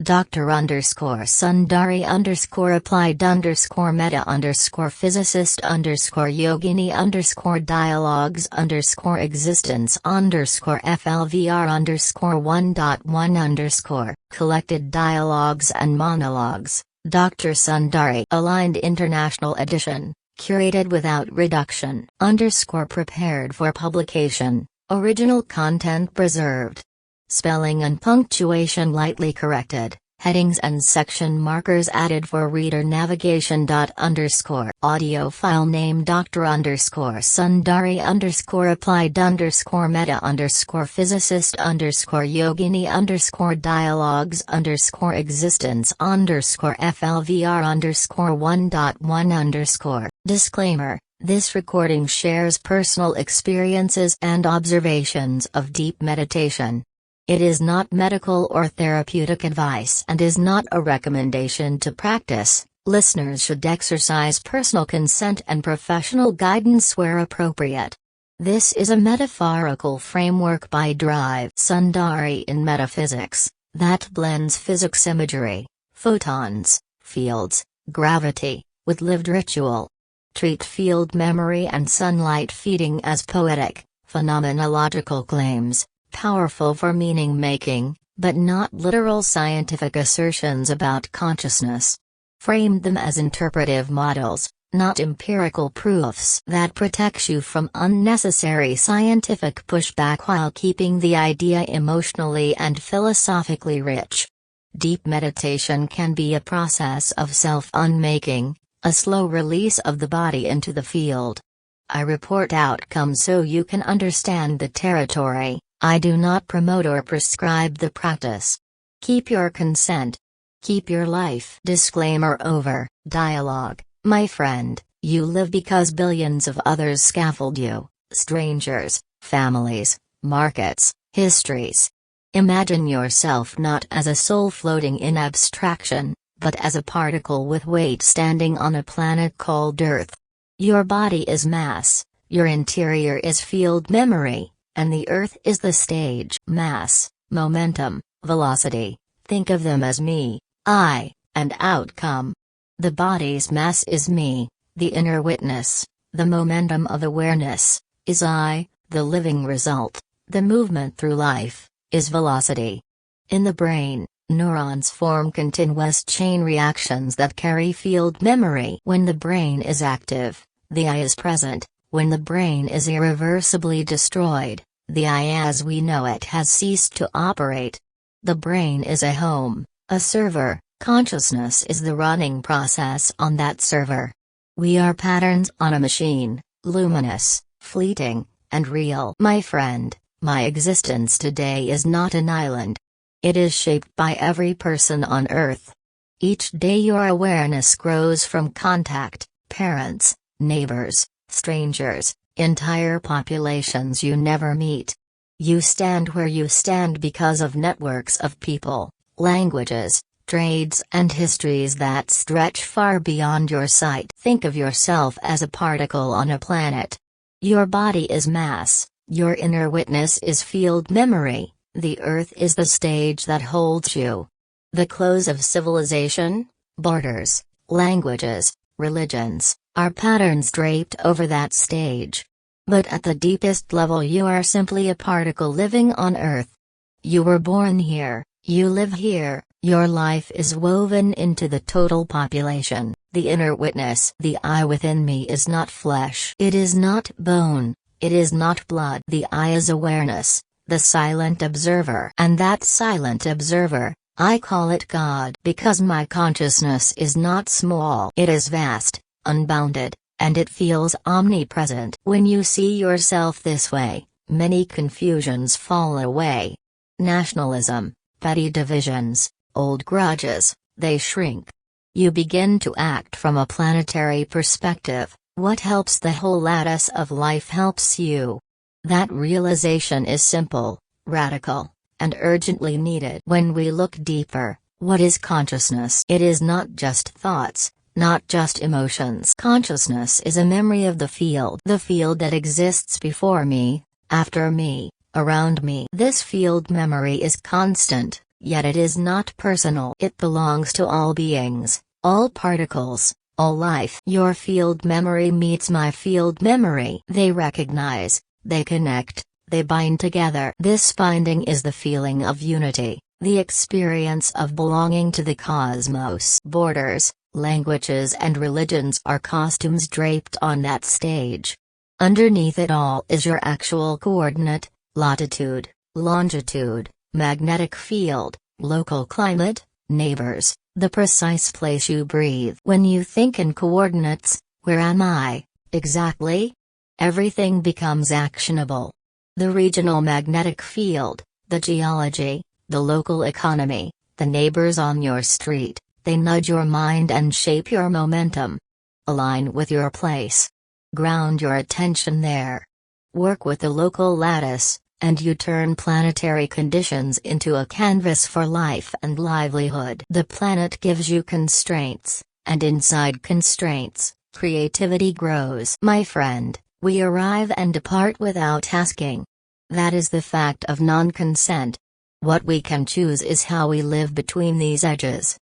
Dr. Sundari applied Meta-Physicist Yogini dialogues existence flvr 1.1 collected dialogues and monologues, Dr. Sundari aligned International Edition, curated without reduction prepared for publication, original content preserved. Spelling and punctuation lightly corrected, headings and section markers added for reader navigation. Audio file name Dr. Sundari applied Meta-Physicist Yogini dialogues existence flvr 1.1 Disclaimer: this recording shares personal experiences and observations of deep meditation. It is not medical or therapeutic advice and is not a recommendation to practice. Listeners should exercise personal consent and professional guidance where appropriate. This is a metaphorical framework by Drive Sundari in metaphysics that blends physics imagery, photons, fields, gravity, with lived ritual. Treat field memory and sunlight feeding as poetic, phenomenological claims, powerful for meaning-making, but not literal scientific assertions about consciousness. Frame them as interpretive models, not empirical proofs that protect you from unnecessary scientific pushback while keeping the idea emotionally and philosophically rich. Deep meditation can be a process of self-unmaking, a slow release of the body into the field. I report outcomes so you can understand the territory. I do not promote or prescribe the practice. Keep your consent. Keep your life. Disclaimer over. Dialogue: my friend, you live because billions of others scaffold you, strangers, families, markets, histories. Imagine yourself not as a soul floating in abstraction, but as a particle with weight standing on a planet called Earth. Your body is mass, your interior is field memory, and the Earth is the stage. Mass, momentum, velocity, think of them as me, I, and outcome. The body's mass is me, the inner witness, the momentum of awareness, is I, the living result, the movement through life, is velocity. In the brain, neurons form continuous chain reactions that carry field memory. When the brain is active, the I is present. When the brain is irreversibly destroyed, the I as we know it has ceased to operate. The brain is a home, a server, consciousness is the running process on that server. We are patterns on a machine, luminous, fleeting, and real. My friend, my existence today is not an island. It is shaped by every person on Earth. Each day your awareness grows from contact, parents, neighbors, strangers, entire populations you never meet. You stand where you stand because of networks of people, languages, trades and histories that stretch far beyond your sight. Think of yourself as a particle on a planet. Your body is mass, your inner witness is field memory, the Earth is the stage that holds you. The close of civilization, borders, languages, religions, are patterns draped over that stage. But at the deepest level you are simply a particle living on Earth. You were born here, you live here, your life is woven into the total population. The inner witness, the I within me is not flesh. It is not bone, it is not blood. The I is awareness, the silent observer. And that silent observer, I call it God. Because my consciousness is not small. It is vast, unbounded, and it feels omnipresent. When you see yourself this way, many confusions fall away. Nationalism, petty divisions, old grudges, they shrink. You begin to act from a planetary perspective. What helps the whole lattice of life helps you. That realization is simple, radical, and urgently needed. When we look deeper, what is consciousness? It is not just thoughts, not just emotions. Consciousness is a memory of the field that exists before me, after me, around me. This field memory is constant, yet it is not personal. It belongs to all beings, all particles, all life. Your field memory meets my field memory. They recognize, they connect, they bind together. This binding is the feeling of unity, the experience of belonging to the cosmos. Borders, languages and religions are costumes draped on that stage. Underneath it all is your actual coordinate, latitude, longitude, magnetic field, local climate, neighbors, the precise place you breathe. When you think in coordinates, where am I, exactly? Everything becomes actionable. The regional magnetic field, the geology, the local economy, the neighbors on your street, they nudge your mind and shape your momentum. Align with your place. Ground your attention there. Work with the local lattice, and you turn planetary conditions into a canvas for life and livelihood. The planet gives you constraints, and inside constraints, creativity grows. My friend, we arrive and depart without asking. That is the fact of non-consent. What we can choose is how we live between these edges.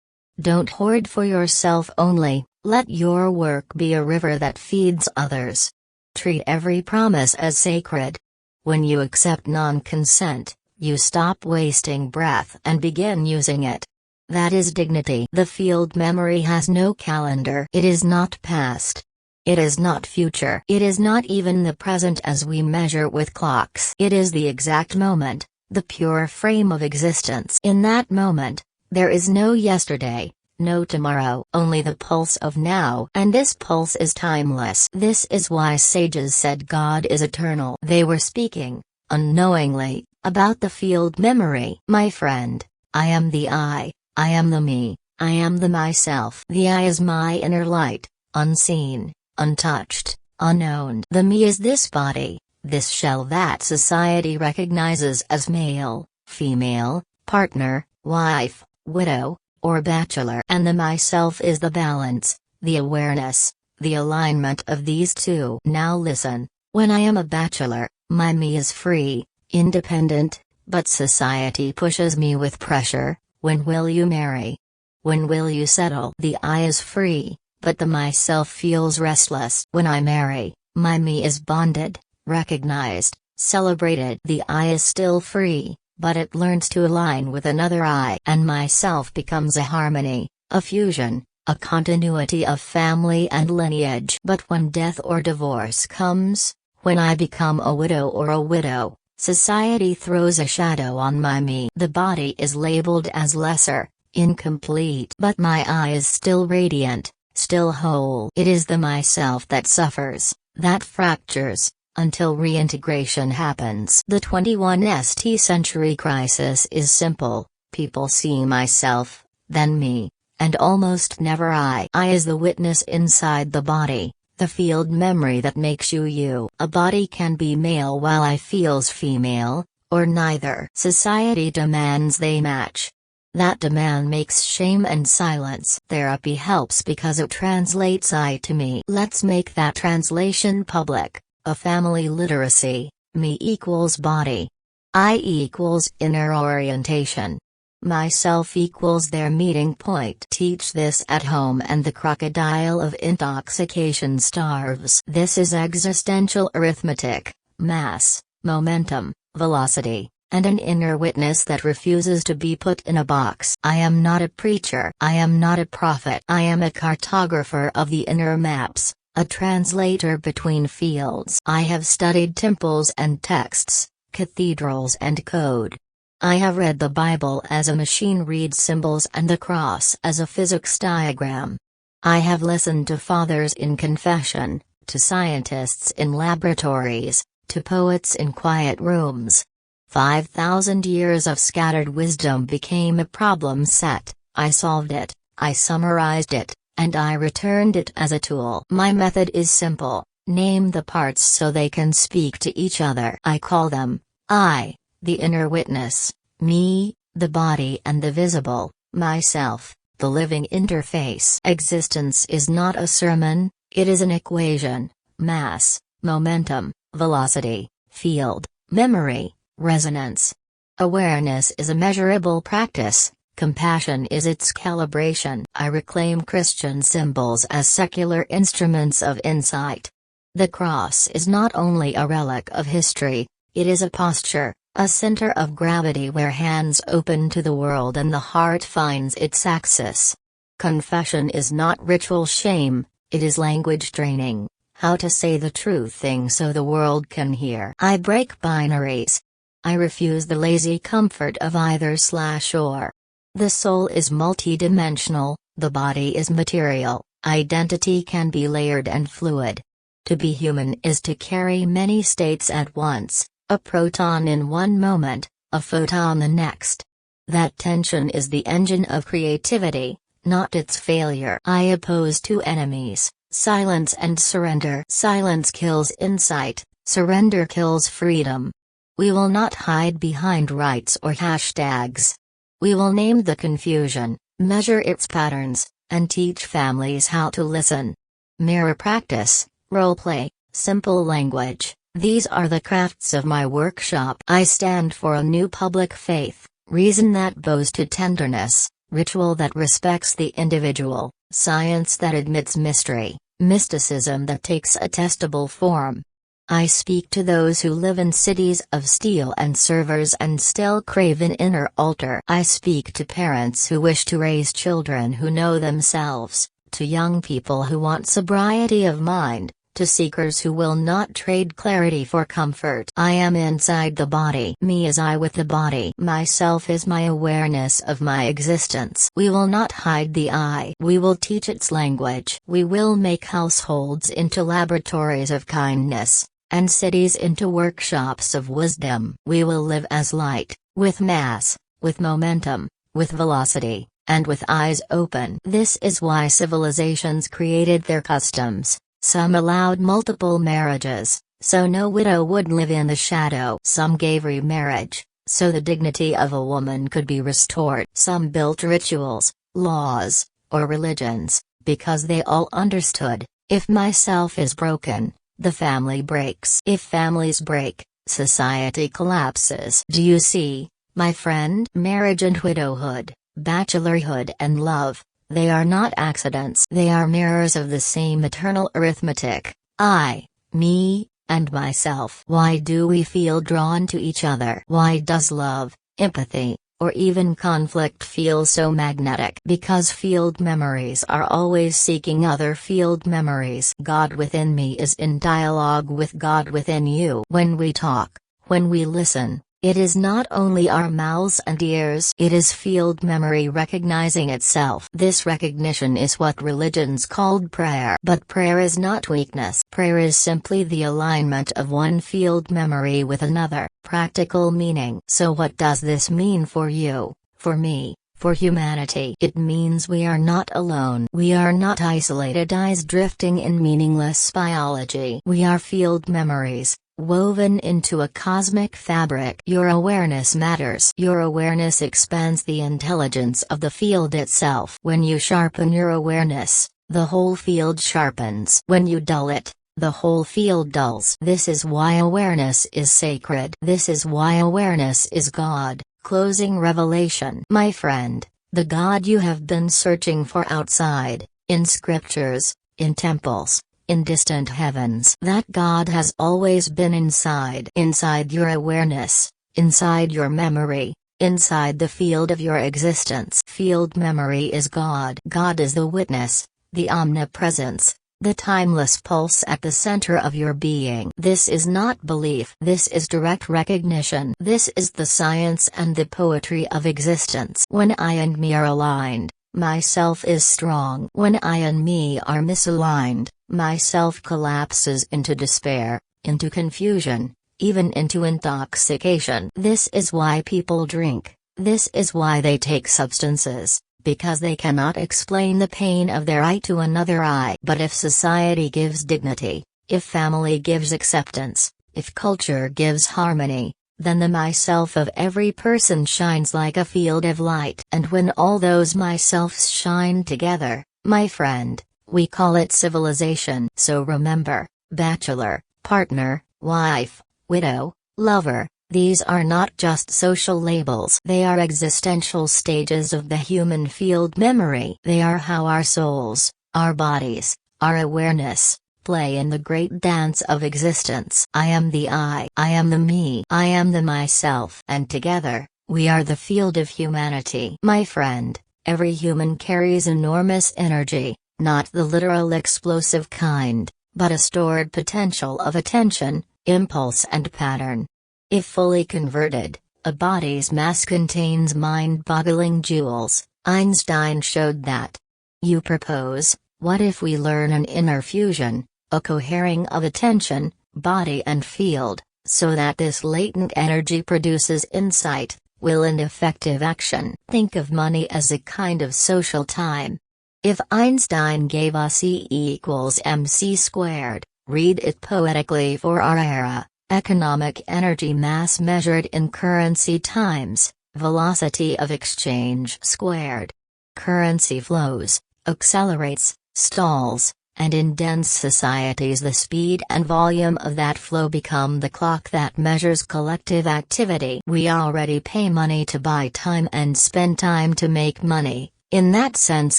Don't hoard for yourself only, let your work be a river that feeds others. Treat every promise as sacred. When you accept non-consent, you stop wasting breath and begin using it. That is dignity. The field memory has no calendar. It is not past. It is not future. It is not even the present as we measure with clocks. It is the exact moment, the pure frame of existence. In that moment, there is no yesterday, no tomorrow, only the pulse of now, and this pulse is timeless. This is why sages said God is eternal. They were speaking, unknowingly, about the field memory. My friend, I am the I am the me, I am the myself. The I is my inner light, unseen, untouched, unknown. The me is this body, this shell that society recognizes as male, female, partner, wife, widow, or bachelor. And the myself is the balance, the awareness, the alignment of these two. Now listen, when I am a bachelor, my me is free, independent, but society pushes me with pressure. When will you marry? When will you settle? The I is free, but the myself feels restless. When I marry, my me is bonded, recognized, celebrated. The I is still free, but it learns to align with another I, and myself becomes a harmony, a fusion, a continuity of family and lineage. But when death or divorce comes, when I become a widow or a widow, society throws a shadow on my me. The body is labeled as lesser, incomplete, but my I is still radiant, still whole. It is the myself that suffers, that fractures, until reintegration happens. The 21st century crisis is simple: people see myself, then me, and almost never I. I is the witness inside the body, the field memory that makes you you. A body can be male while I feels female, or neither. Society demands they match. That demand makes shame and silence. Therapy helps because it translates I to me. Let's make that translation public. A family literacy, me equals body. I equals inner orientation. Myself equals their meeting point. Teach this at home and the crocodile of intoxication starves. This is existential arithmetic, mass, momentum, velocity, and an inner witness that refuses to be put in a box. I am not a preacher. I am not a prophet. I am a cartographer of the inner maps, a translator between fields. I have studied temples and texts, cathedrals and code. I have read the Bible as a machine reads symbols and the cross as a physics diagram. I have listened to fathers in confession, to scientists in laboratories, to poets in quiet rooms. 5,000 years of scattered wisdom became a problem set. I solved it, I summarized it, and I returned it as a tool. My method is simple: name the parts so they can speak to each other. I call them I, the inner witness; me, the body and the visible; myself, the living interface. Existence is not a sermon, it is an equation: mass, momentum, velocity, field, memory, resonance. Awareness is a measurable practice, compassion is its calibration. I reclaim Christian symbols as secular instruments of insight. The cross is not only a relic of history, it is a posture, a center of gravity where hands open to the world and the heart finds its axis. Confession is not ritual shame, it is language training, how to say the true thing so the world can hear. I break binaries. I refuse the lazy comfort of either/or. The soul is multidimensional, the body is material, identity can be layered and fluid. To be human is to carry many states at once, a proton in one moment, a photon the next. That tension is the engine of creativity, not its failure. I oppose two enemies, silence and surrender. Silence kills insight, surrender kills freedom. We will not hide behind rights or hashtags. We will name the confusion, measure its patterns, and teach families how to listen. Mirror practice, roleplay, simple language, these are the crafts of my workshop. I stand for a new public faith, reason that bows to tenderness, ritual that respects the individual, science that admits mystery, mysticism that takes a testable form. I speak to those who live in cities of steel and servers and still crave an inner altar. I speak to parents who wish to raise children who know themselves, to young people who want sobriety of mind, to seekers who will not trade clarity for comfort. I am inside the body. Me is I with the body. Myself is my awareness of my existence. We will not hide the I. We will teach its language. We will make households into laboratories of kindness, and cities into workshops of wisdom. We will live as light, with mass, with momentum, with velocity, and with eyes open. This is why civilizations created their customs. Some allowed multiple marriages, so no widow would live in the shadow. Some gave remarriage, so the dignity of a woman could be restored. Some built rituals, laws, or religions, because they all understood, if myself is broken, the family breaks. If families break, society collapses. Do you see, my friend? Marriage and widowhood, bachelorhood and love, they are not accidents. They are mirrors of the same eternal arithmetic, I, me, and myself. Why do we feel drawn to each other? Why does love, empathy, or even conflict feel so magnetic? Because field memories are always seeking other field memories. God within me is in dialogue with God within you. When we talk, when we listen, it is not only our mouths and ears, it is field memory recognizing itself. This recognition is what religions called prayer. But prayer is not weakness. Prayer is simply the alignment of one field memory with another, practical meaning. So what does this mean for you, for me, for humanity? It means we are not alone. We are not isolated eyes drifting in meaningless biology. We are field memories, woven into a cosmic fabric. Your awareness matters. Your awareness expands the intelligence of the field itself. When you sharpen your awareness, the whole field sharpens. When you dull it, the whole field dulls. This is why awareness is sacred. This is why awareness is God. Closing revelation. My friend, the God you have been searching for outside, in scriptures, in temples, in distant heavens. That God has always been inside. Inside your awareness, inside your memory, inside the field of your existence. Field memory is God. God is the witness, the omnipresence, the timeless pulse at the center of your being. This is not belief. This is direct recognition. This is the science and the poetry of existence. When I and me are aligned, myself is strong. When I and me are misaligned, myself collapses into despair, into confusion, even into intoxication. This is why people drink. This is why they take substances, because they cannot explain the pain of their I to another I. But if society gives dignity, if family gives acceptance, if culture gives harmony, then the myself of every person shines like a field of light. And when all those myselfs shine together, my friend, we call it civilization. So remember, bachelor, partner, wife, widow, lover, These are not just social labels. They are existential stages of the human field memory. They are how our souls, our bodies, our awareness, play in the great dance of existence. I am the I am the me, I am the myself. And together, we are the field of humanity. My friend, every human carries enormous energy, not the literal explosive kind, but a stored potential of attention, impulse and pattern. If fully converted, a body's mass contains mind-boggling jewels. Einstein showed that. You propose, what if we learn an inner fusion, a cohering of attention, body and field, so that this latent energy produces insight, will and effective action? Think of money as a kind of social time. If Einstein gave us E=mc², read it poetically for our era. Economic energy mass measured in currency times velocity of exchange squared. Currency flows, accelerates, stalls, and in dense societies the speed and volume of that flow become the clock that measures collective activity. We already pay money to buy time and spend time to make money. In that sense,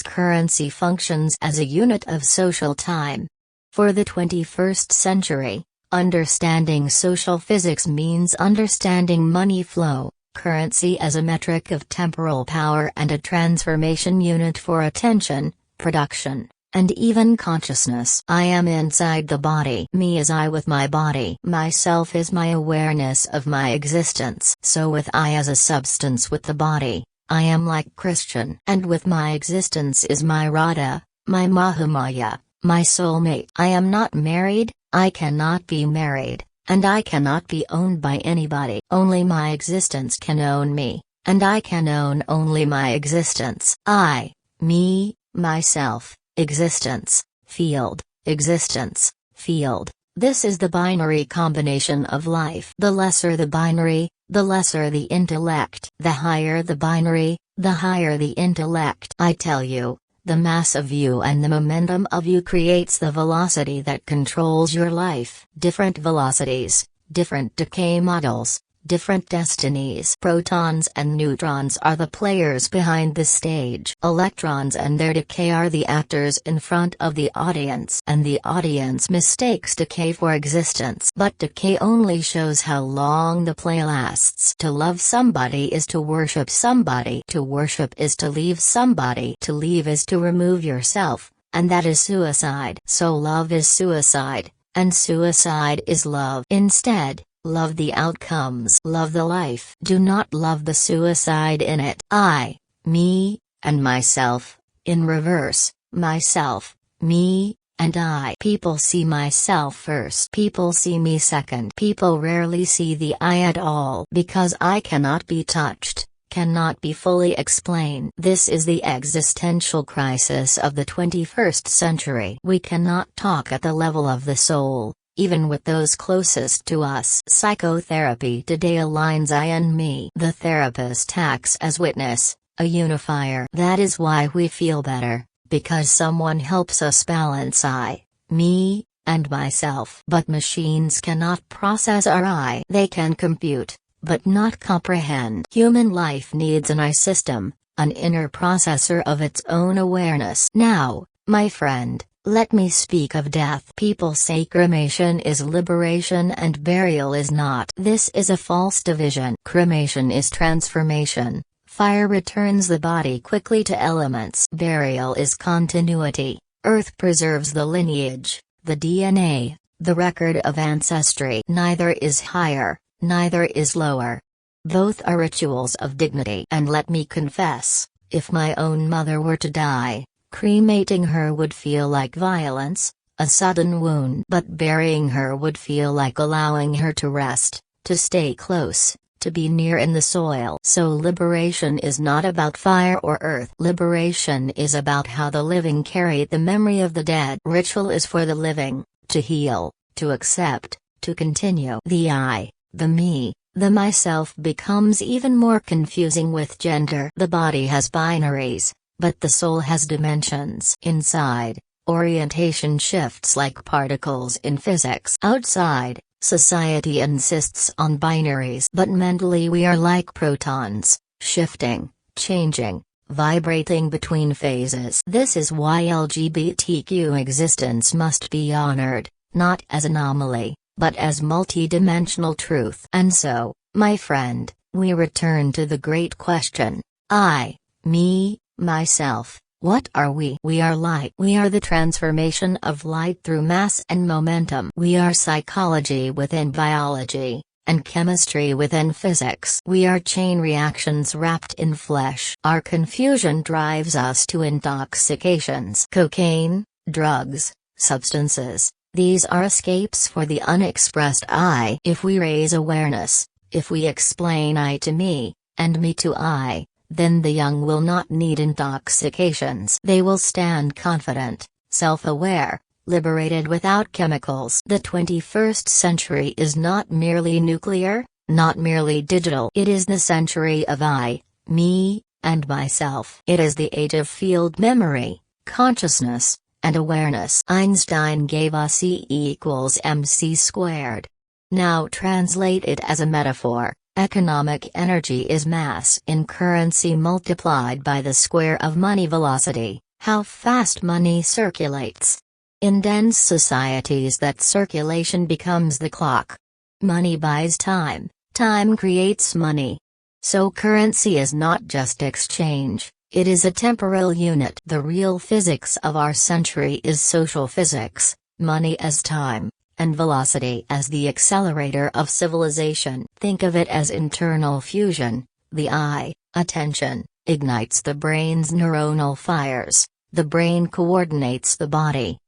currency functions as a unit of social time. For the 21st century, understanding social physics means understanding money flow, currency as a metric of temporal power and a transformation unit for attention, production, and even consciousness. I am inside the body. Me is I with my body. Myself is my awareness of my existence. So with I as a substance with the body, I am like Christian. And with my existence is my Radha, my Mahamaya, my soulmate. I am not married. I cannot be married, and I cannot be owned by anybody. Only my existence can own me, and I can own only my existence. I, me, myself, existence, field, existence, field. This is the binary combination of life. The lesser the binary, the lesser the intellect. The higher the binary, the higher the intellect. I tell you, the mass of you and the momentum of you creates the velocity that controls your life. Different velocities, different decay models, different destinies. Protons and neutrons are the players behind the stage. Electrons and their decay are the actors in front of the audience. And the audience mistakes decay for existence. But decay only shows how long the play lasts. To love somebody is to worship somebody. To worship is to leave somebody. To leave is to remove yourself, and that is suicide. So love is suicide, and suicide is love. Instead, love the outcomes. Love the life. Do not love the suicide in it. I, me, and myself, in reverse, myself, me, and I. People see myself first. People see me second. People rarely see the I at all. Because I cannot be touched, cannot be fully explained. This is the existential crisis of the 21st century. We cannot talk at the level of the soul, even with those closest to us. Psychotherapy today aligns I and me. The therapist acts as witness, a unifier. That is why we feel better, because someone helps us balance I, me, and myself. But machines cannot process our I. They can compute, but not comprehend. Human life needs an I system, an inner processor of its own awareness. Now, my friend, let me speak of death. People say cremation is liberation and burial is not. This is a false division. Cremation is transformation. Fire returns the body quickly to elements. Burial is continuity. Earth preserves the lineage, the DNA, the record of ancestry. Neither is higher, neither is lower. Both are rituals of dignity. And let me confess, if my own mother were to die, cremating her would feel like violence, a sudden wound. But burying her would feel like allowing her to rest, to stay close, to be near in the soil. So liberation is not about fire or earth. Liberation is about how the living carry the memory of the dead. Ritual is for the living, to heal, to accept, to continue. The I, the me, the myself becomes even more confusing with gender. The body has binaries, but the soul has dimensions. Inside, orientation shifts like particles in physics. Outside, Society insists on binaries, but mentally we are like protons, shifting, changing, vibrating between phases. This is why LGBTQ existence must be honored, not as anomaly, but as multidimensional truth. And so, my friend, we return to the great question: I, me, myself, what are we? We are light. We are the transformation of light through mass and momentum. We are psychology within biology, and chemistry within physics. We are chain reactions wrapped in flesh. Our confusion drives us to intoxications. Cocaine, drugs, substances, these are escapes for the unexpressed I. If we raise awareness, if we explain I to me, and me to I, then the young will not need intoxications. They will stand confident, self-aware, liberated without chemicals. The 21st century is not merely nuclear, not merely digital. It is the century of I, me, and myself. It is the age of field memory, consciousness, and awareness. Einstein gave us E=mc². Now translate it as a metaphor. Economic energy is mass in currency multiplied by the square of money velocity, how fast money circulates. In dense societies that circulation becomes the clock. Money buys time, time creates money. So currency is not just exchange, it is a temporal unit. The real physics of our century is social physics, money as time, and velocity as the accelerator of civilization. Think of it as internal fusion. The I, attention, ignites the brain's neuronal fires, the brain coordinates the body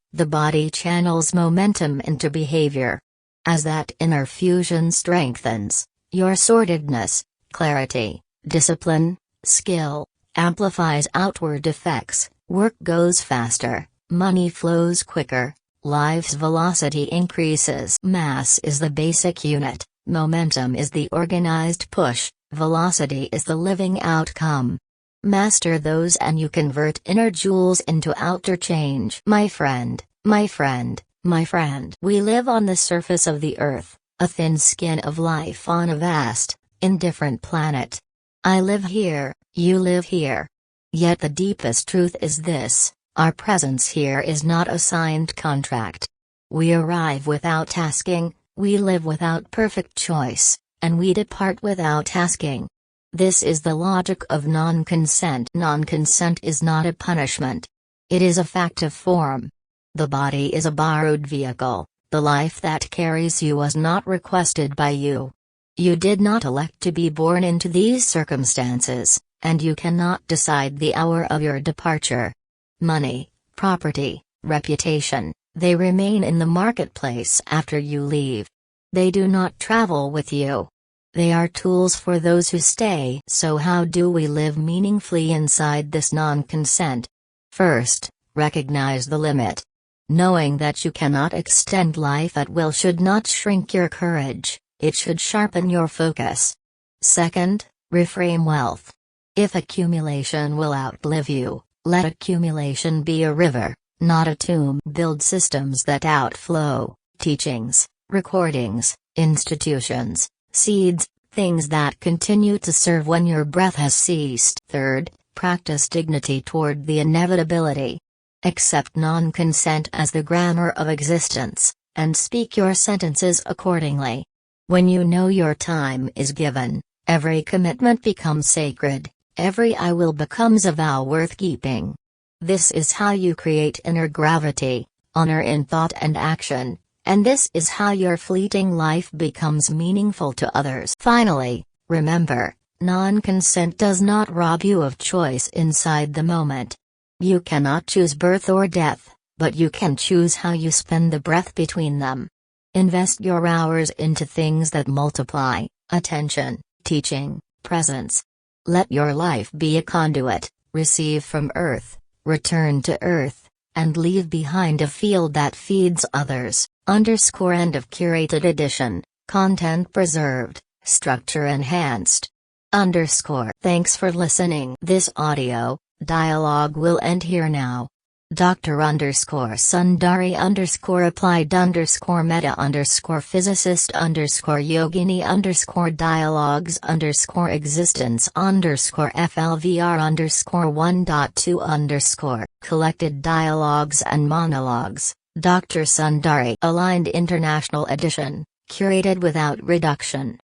channels momentum into behavior. As that inner fusion strengthens, your sortedness, clarity, discipline, skill, amplifies outward effects, work goes faster, money flows quicker, life's velocity increases. Mass is the basic unit, momentum is the organized push, velocity is the living outcome. Master those and you convert inner joules into outer change. My friend, my friend, my friend. We live on the surface of the earth, a thin skin of life on a vast, indifferent planet. I live here, you live here. Yet the deepest truth is this: our presence here is not a signed contract. We arrive without asking, we live without perfect choice, and we depart without asking. This is the logic of non-consent. Non-consent is not a punishment. It is a fact of form. The body is a borrowed vehicle, the life that carries you was not requested by you. You did not elect to be born into these circumstances, and you cannot decide the hour of your departure. Money, property, reputation, they remain in the marketplace after you leave. They do not travel with you. They are tools for those who stay. So how do we live meaningfully inside this non-consent? First, recognize the limit. Knowing that you cannot extend life at will should not shrink your courage, it should sharpen your focus. Second, reframe wealth. If accumulation will outlive you, let accumulation be a river, not a tomb. Build systems that outflow, teachings, recordings, institutions, seeds, things that continue to serve when your breath has ceased. Third, practice dignity toward the inevitability. Accept non-consent as the grammar of existence, and speak your sentences accordingly. When you know your time is given, every commitment becomes sacred, every I will becomes a vow worth keeping. This is how you create inner gravity, honor in thought and action, and this is how your fleeting life becomes meaningful to others. Finally, remember, non-consent does not rob you of choice inside the moment. You cannot choose birth or death, but you can choose how you spend the breath between them. Invest your hours into things that multiply: attention, teaching, presence. Let your life be a conduit, receive from earth, return to earth, and leave behind a field that feeds others. End of curated edition, content preserved, structure enhanced. Thanks for listening. This audio dialogue will end here now. Dr. Sundari_Meta_Physicist_Dialogues_Physicist_Yogini_1.2 Collected Dialogues and Monologues, Dr. Sundari Aligned International Edition, curated without reduction.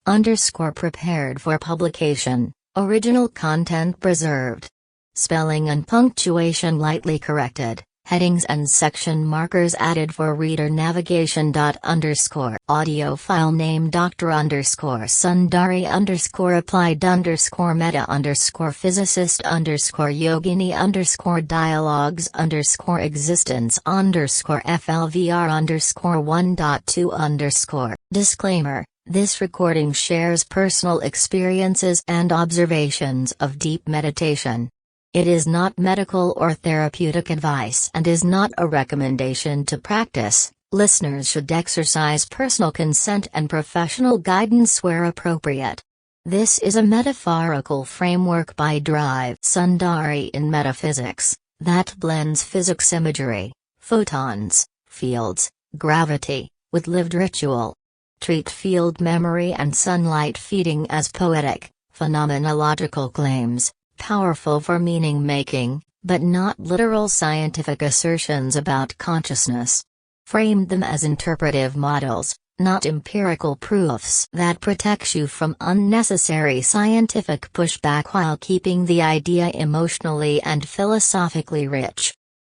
Prepared for publication, original content preserved. Spelling and punctuation lightly corrected, headings and section markers added for reader navigation. Audio file name Dr._Sundari_Meta_Physicist_Yogini_Dialogues_Physicist_FLVR_1.2 Disclaimer: this recording shares personal experiences and observations of deep meditation. It is not medical or therapeutic advice and is not a recommendation to practice. Listeners should exercise personal consent and professional guidance where appropriate. This is a metaphorical framework by Drive Sundari in metaphysics that blends physics imagery, photons, fields, gravity, with lived ritual. Treat field memory and sunlight feeding as poetic, phenomenological claims, powerful for meaning-making, but not literal scientific assertions about consciousness. Frame them as interpretive models, not empirical proofs that protect you from unnecessary scientific pushback while keeping the idea emotionally and philosophically rich.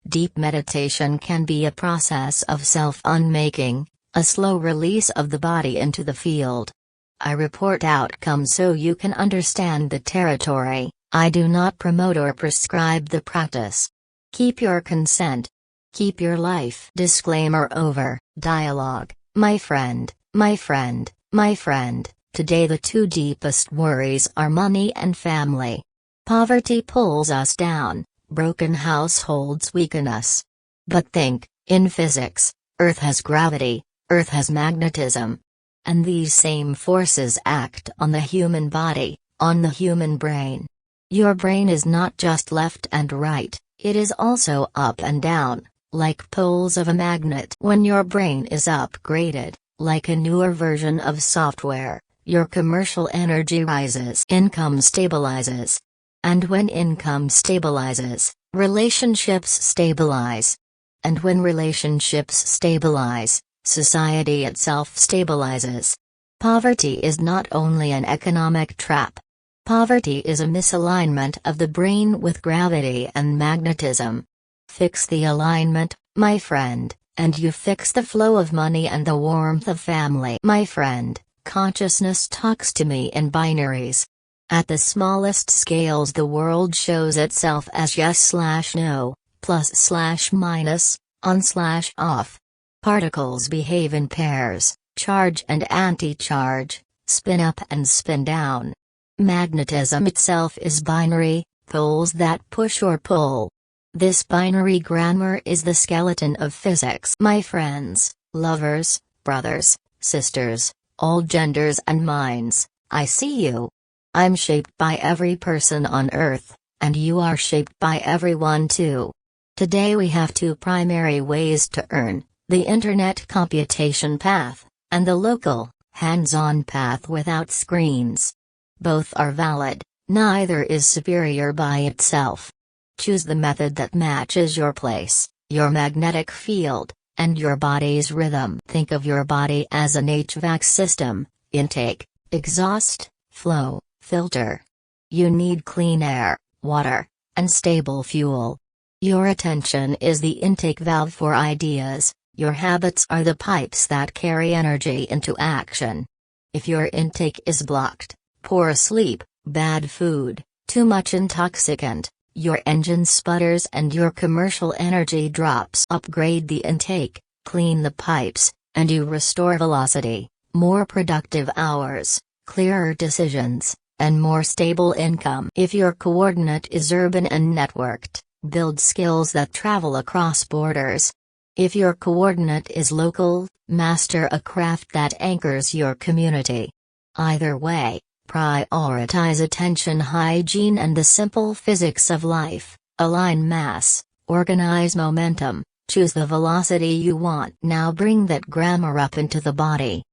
Deep meditation can be a process of self-unmaking, a slow release of the body into the field. I report outcomes so you can understand the territory. I do not promote or prescribe the practice. Keep your consent. Keep your life. Disclaimer over. Dialogue. My friend, my friend, my friend, today the two deepest worries are money and family. Poverty pulls us down, broken households weaken us. But think, in physics, Earth has gravity, Earth has magnetism. And these same forces act on the human body, on the human brain. Your brain is not just left and right, it is also up and down, like poles of a magnet. When your brain is upgraded, like a newer version of software, your commercial energy rises. Income stabilizes. And when income stabilizes, relationships stabilize. And when relationships stabilize, society itself stabilizes. Poverty is not only an economic trap. Poverty is a misalignment of the brain with gravity and magnetism. Fix the alignment, my friend, and you fix the flow of money and the warmth of family. My friend, consciousness talks to me in binaries. At the smallest scales the world shows itself as yes/no, plus/minus, on/off. Particles behave in pairs, charge and anti-charge, spin up and spin down. Magnetism itself is binary, poles that push or pull. This binary grammar is the skeleton of physics. My friends, lovers, brothers, sisters, all genders and minds, I see you. I'm shaped by every person on Earth, and you are shaped by everyone too. Today we have two primary ways to earn, the internet computation path, and the local, hands-on path without screens. Both are valid, neither is superior by itself. Choose the method that matches your place, your magnetic field, and your body's rhythm. Think of your body as an HVAC system: intake, exhaust, flow, filter. You need clean air, water, and stable fuel. Your attention is the intake valve for ideas, your habits are the pipes that carry energy into action. If your intake is blocked, poor sleep, bad food, too much intoxicant, your engine sputters and your commercial energy drops. Upgrade the intake, clean the pipes, and you restore velocity, more productive hours, clearer decisions, and more stable income. If your coordinate is urban and networked, build skills that travel across borders. If your coordinate is local, master a craft that anchors your community. Either way, prioritize attention hygiene and the simple physics of life, align mass, Organize momentum, choose the velocity you want. Now bring that grammar up into the body.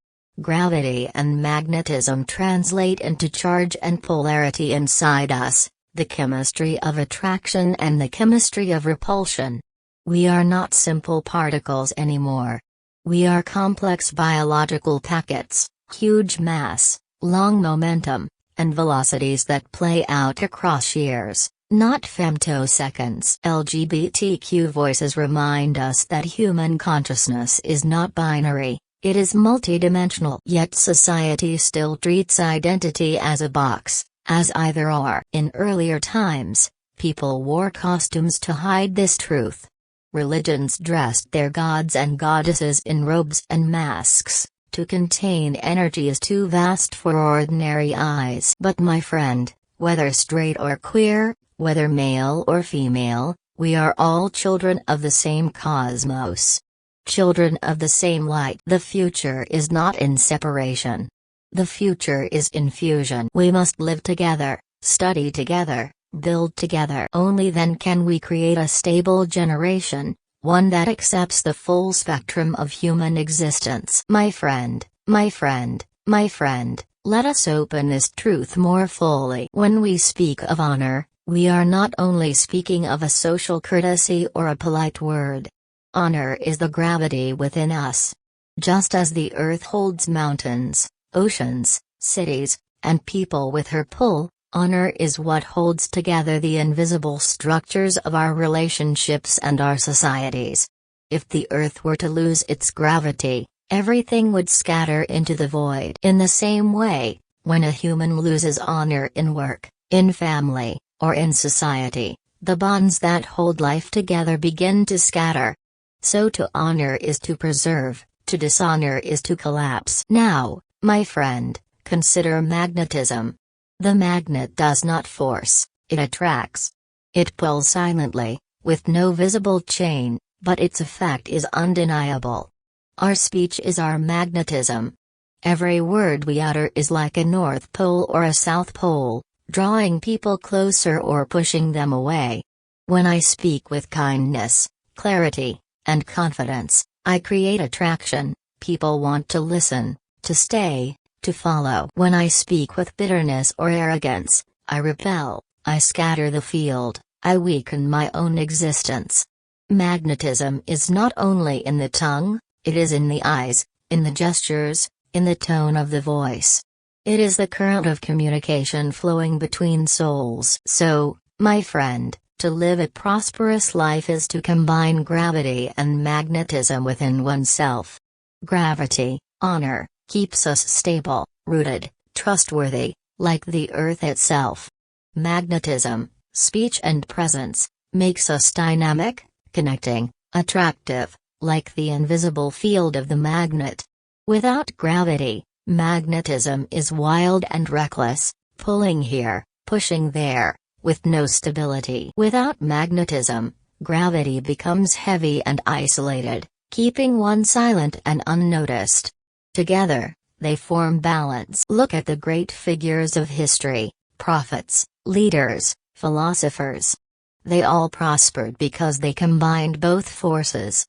Gravity and magnetism translate into charge and polarity inside us, the chemistry of attraction and the chemistry of repulsion. We are not simple particles anymore. We are complex biological packets, huge mass, long momentum, and velocities that play out across years, not femtoseconds. LGBTQ voices remind us that human consciousness is not binary. It is multidimensional. Yet society still treats identity as a box, as either or. In earlier times, people wore costumes to hide this truth. Religions dressed their gods and goddesses in robes and masks, to contain energies too vast for ordinary eyes. But my friend, whether straight or queer, whether male or female, we are all children of the same cosmos. Children of the same light. The future is not in separation. The future is in fusion. We must live together, study together, build together. Only then can we create a stable generation, one that accepts the full spectrum of human existence. My friend, my friend, my friend, let us open this truth more fully. When we speak of honor, we are not only speaking of a social courtesy or a polite word. Honor is the gravity within us. Just as the earth holds mountains, oceans, cities, and people with her pull, honor is what holds together the invisible structures of our relationships and our societies. If the earth were to lose its gravity, everything would scatter into the void. In the same way, when a human loses honor in work, in family, or in society, the bonds that hold life together begin to scatter. So to honor is to preserve, to dishonor is to collapse. Now, my friend, consider magnetism. The magnet does not force, it attracts. It pulls silently, with no visible chain, but its effect is undeniable. Our speech is our magnetism. Every word we utter is like a North Pole or a South Pole, drawing people closer or pushing them away. When I speak with kindness, clarity, and confidence, I create attraction. People want to listen, to stay, to follow. When I speak with bitterness or arrogance, I repel, I scatter the field, I weaken my own existence. Magnetism is not only in the tongue, it is in the eyes, in the gestures, in the tone of the voice. It is the current of communication flowing between souls. So, my friend, to live a prosperous life is to combine gravity and magnetism within oneself. Gravity, honor, keeps us stable, rooted, trustworthy, like the earth itself. Magnetism, speech and presence, makes us dynamic, connecting, attractive, like the invisible field of the magnet. Without gravity, magnetism is wild and reckless, pulling here, pushing there, with no stability. Without magnetism, gravity becomes heavy and isolated, keeping one silent and unnoticed. Together, they form balance. Look at the great figures of history, prophets, leaders, philosophers. They all prospered because they combined both forces.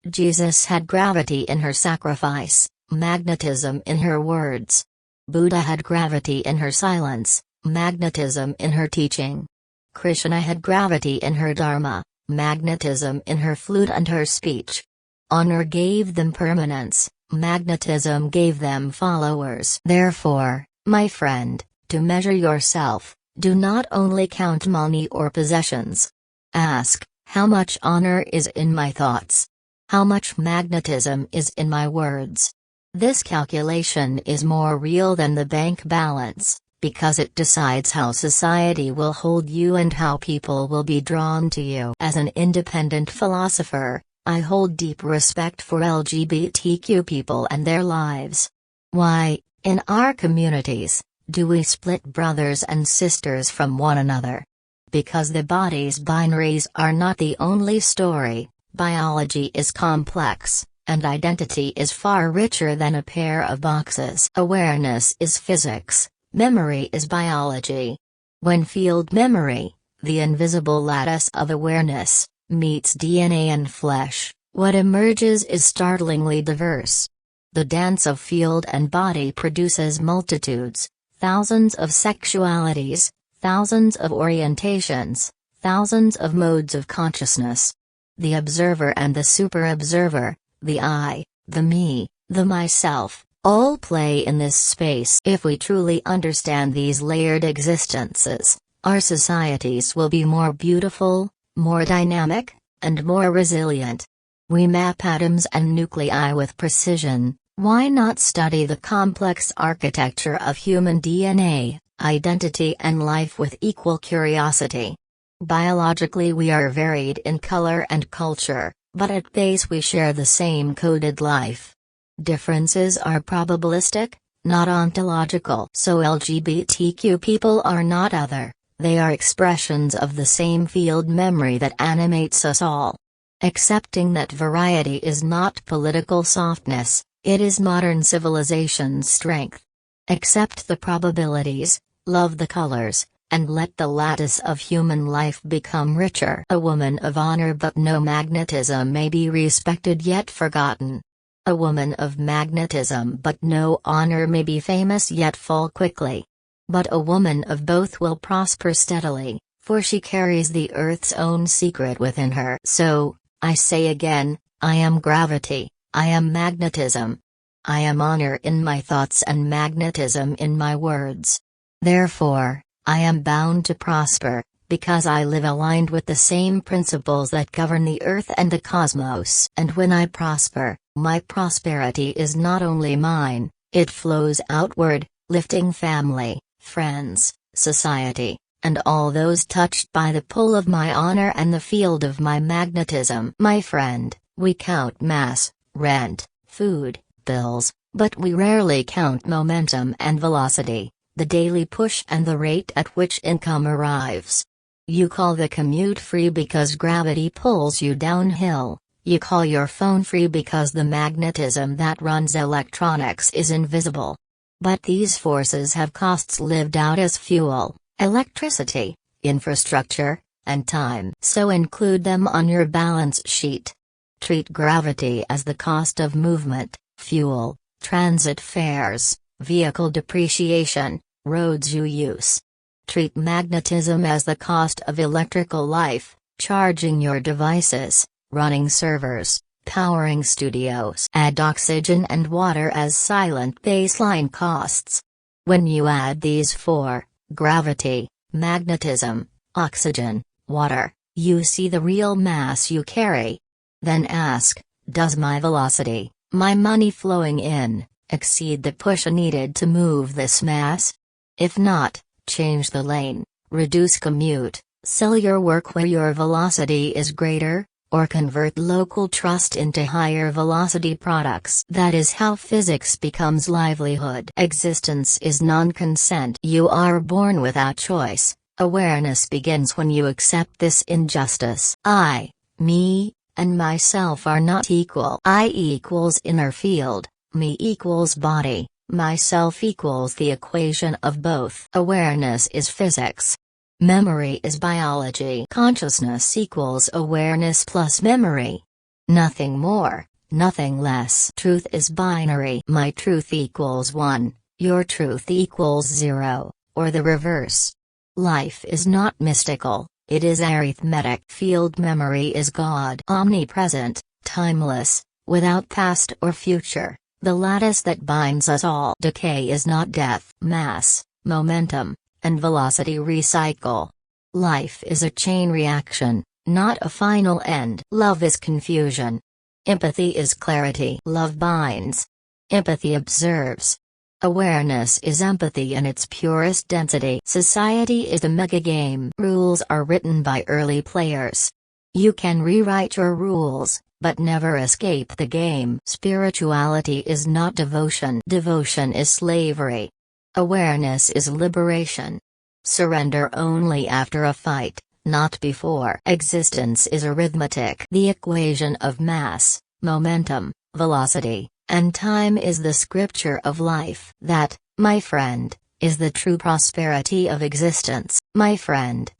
Jesus had gravity in her sacrifice, magnetism in her words. Buddha had gravity in her silence, magnetism in her teaching. Krishna had gravity in her dharma, magnetism in her flute and her speech. Honor gave them permanence, magnetism gave them followers. Therefore, my friend, to measure yourself, do not only count money or possessions. Ask, how much honor is in my thoughts? How much magnetism is in my words? This calculation is more real than the bank balance, because it decides how society will hold you and how people will be drawn to you. As an independent philosopher, I hold deep respect for LGBTQ people and their lives. Why, in our communities, do we split brothers and sisters from one another? Because the body's binaries are not the only story. Biology is complex, and identity is far richer than a pair of boxes. Awareness is physics, memory is biology. When field memory, the invisible lattice of awareness, meets DNA and flesh, what emerges is startlingly diverse. The dance of field and body produces multitudes, thousands of sexualities, thousands of orientations, thousands of modes of consciousness. The observer and the super-observer, the I, the me, the myself, all play in this space. If we truly understand these layered existences, our societies will be more beautiful, more dynamic, and more resilient. We map atoms and nuclei with precision. Why not study the complex architecture of human DNA, identity and life with equal curiosity? Biologically we are varied in color and culture, but at base we share the same coded life. Differences are probabilistic, not ontological. So LGBTQ people are not other, they are expressions of the same field memory that animates us all. Accepting that variety is not political softness, it is modern civilization's strength. Accept the probabilities, love the colors, and let the lattice of human life become richer. A woman of honor but no magnetism may be respected yet forgotten. A woman of magnetism but no honor may be famous yet fall quickly. But a woman of both will prosper steadily, for she carries the earth's own secret within her. So, I say again, I am gravity, I am magnetism. I am honor in my thoughts and magnetism in my words. Therefore, I am bound to prosper, because I live aligned with the same principles that govern the earth and the cosmos. And when I prosper, my prosperity is not only mine, it flows outward, lifting family, friends, society, and all those touched by the pull of my honor and the field of my magnetism. My friend, we count mass, rent, food, bills, but we rarely count momentum and velocity, the daily push and the rate at which income arrives. You call the commute free because gravity pulls you downhill, you call your phone free because the magnetism that runs electronics is invisible. But these forces have costs lived out as fuel, electricity, infrastructure, and time. So include them on your balance sheet. Treat gravity as the cost of movement, fuel, transit fares, vehicle depreciation, roads you use. Treat magnetism as the cost of electrical life, charging your devices, running servers, powering studios. Add oxygen and water as silent baseline costs. When you add these four, gravity, magnetism, oxygen, water, you see the real mass you carry. Then ask, does my velocity, my money flowing in, exceed the push needed to move this mass? If not, change the lane, reduce commute, sell your work where your velocity is greater, or convert local trust into higher velocity products. That is how physics becomes livelihood. Existence is non-consent. You are born without choice. Awareness begins when you accept this injustice. I, me, and myself are not equal. I equals inner field, me equals body, myself equals the equation of both. Awareness is physics. Memory is biology. Consciousness equals awareness plus memory. Nothing more, nothing less. Truth is binary. My truth equals 1, your truth equals 0, or the reverse. Life is not mystical, it is arithmetic. Field memory is God. Omnipresent, timeless, without past or future, the lattice that binds us all. Decay is not death. Mass, momentum, and velocity recycle. Life is a chain reaction, not a final end. Love is confusion. Empathy is clarity. Love binds. Empathy observes. Awareness is empathy in its purest density. Society is a mega-game. Rules are written by early players. You can rewrite your rules, but never escape the game. Spirituality is not devotion. Devotion is slavery. Awareness is liberation. Surrender only after a fight, not before. Existence is arithmetic. The equation of mass, momentum, velocity, and time is the scripture of life. That, my friend, is the true prosperity of existence. My friend,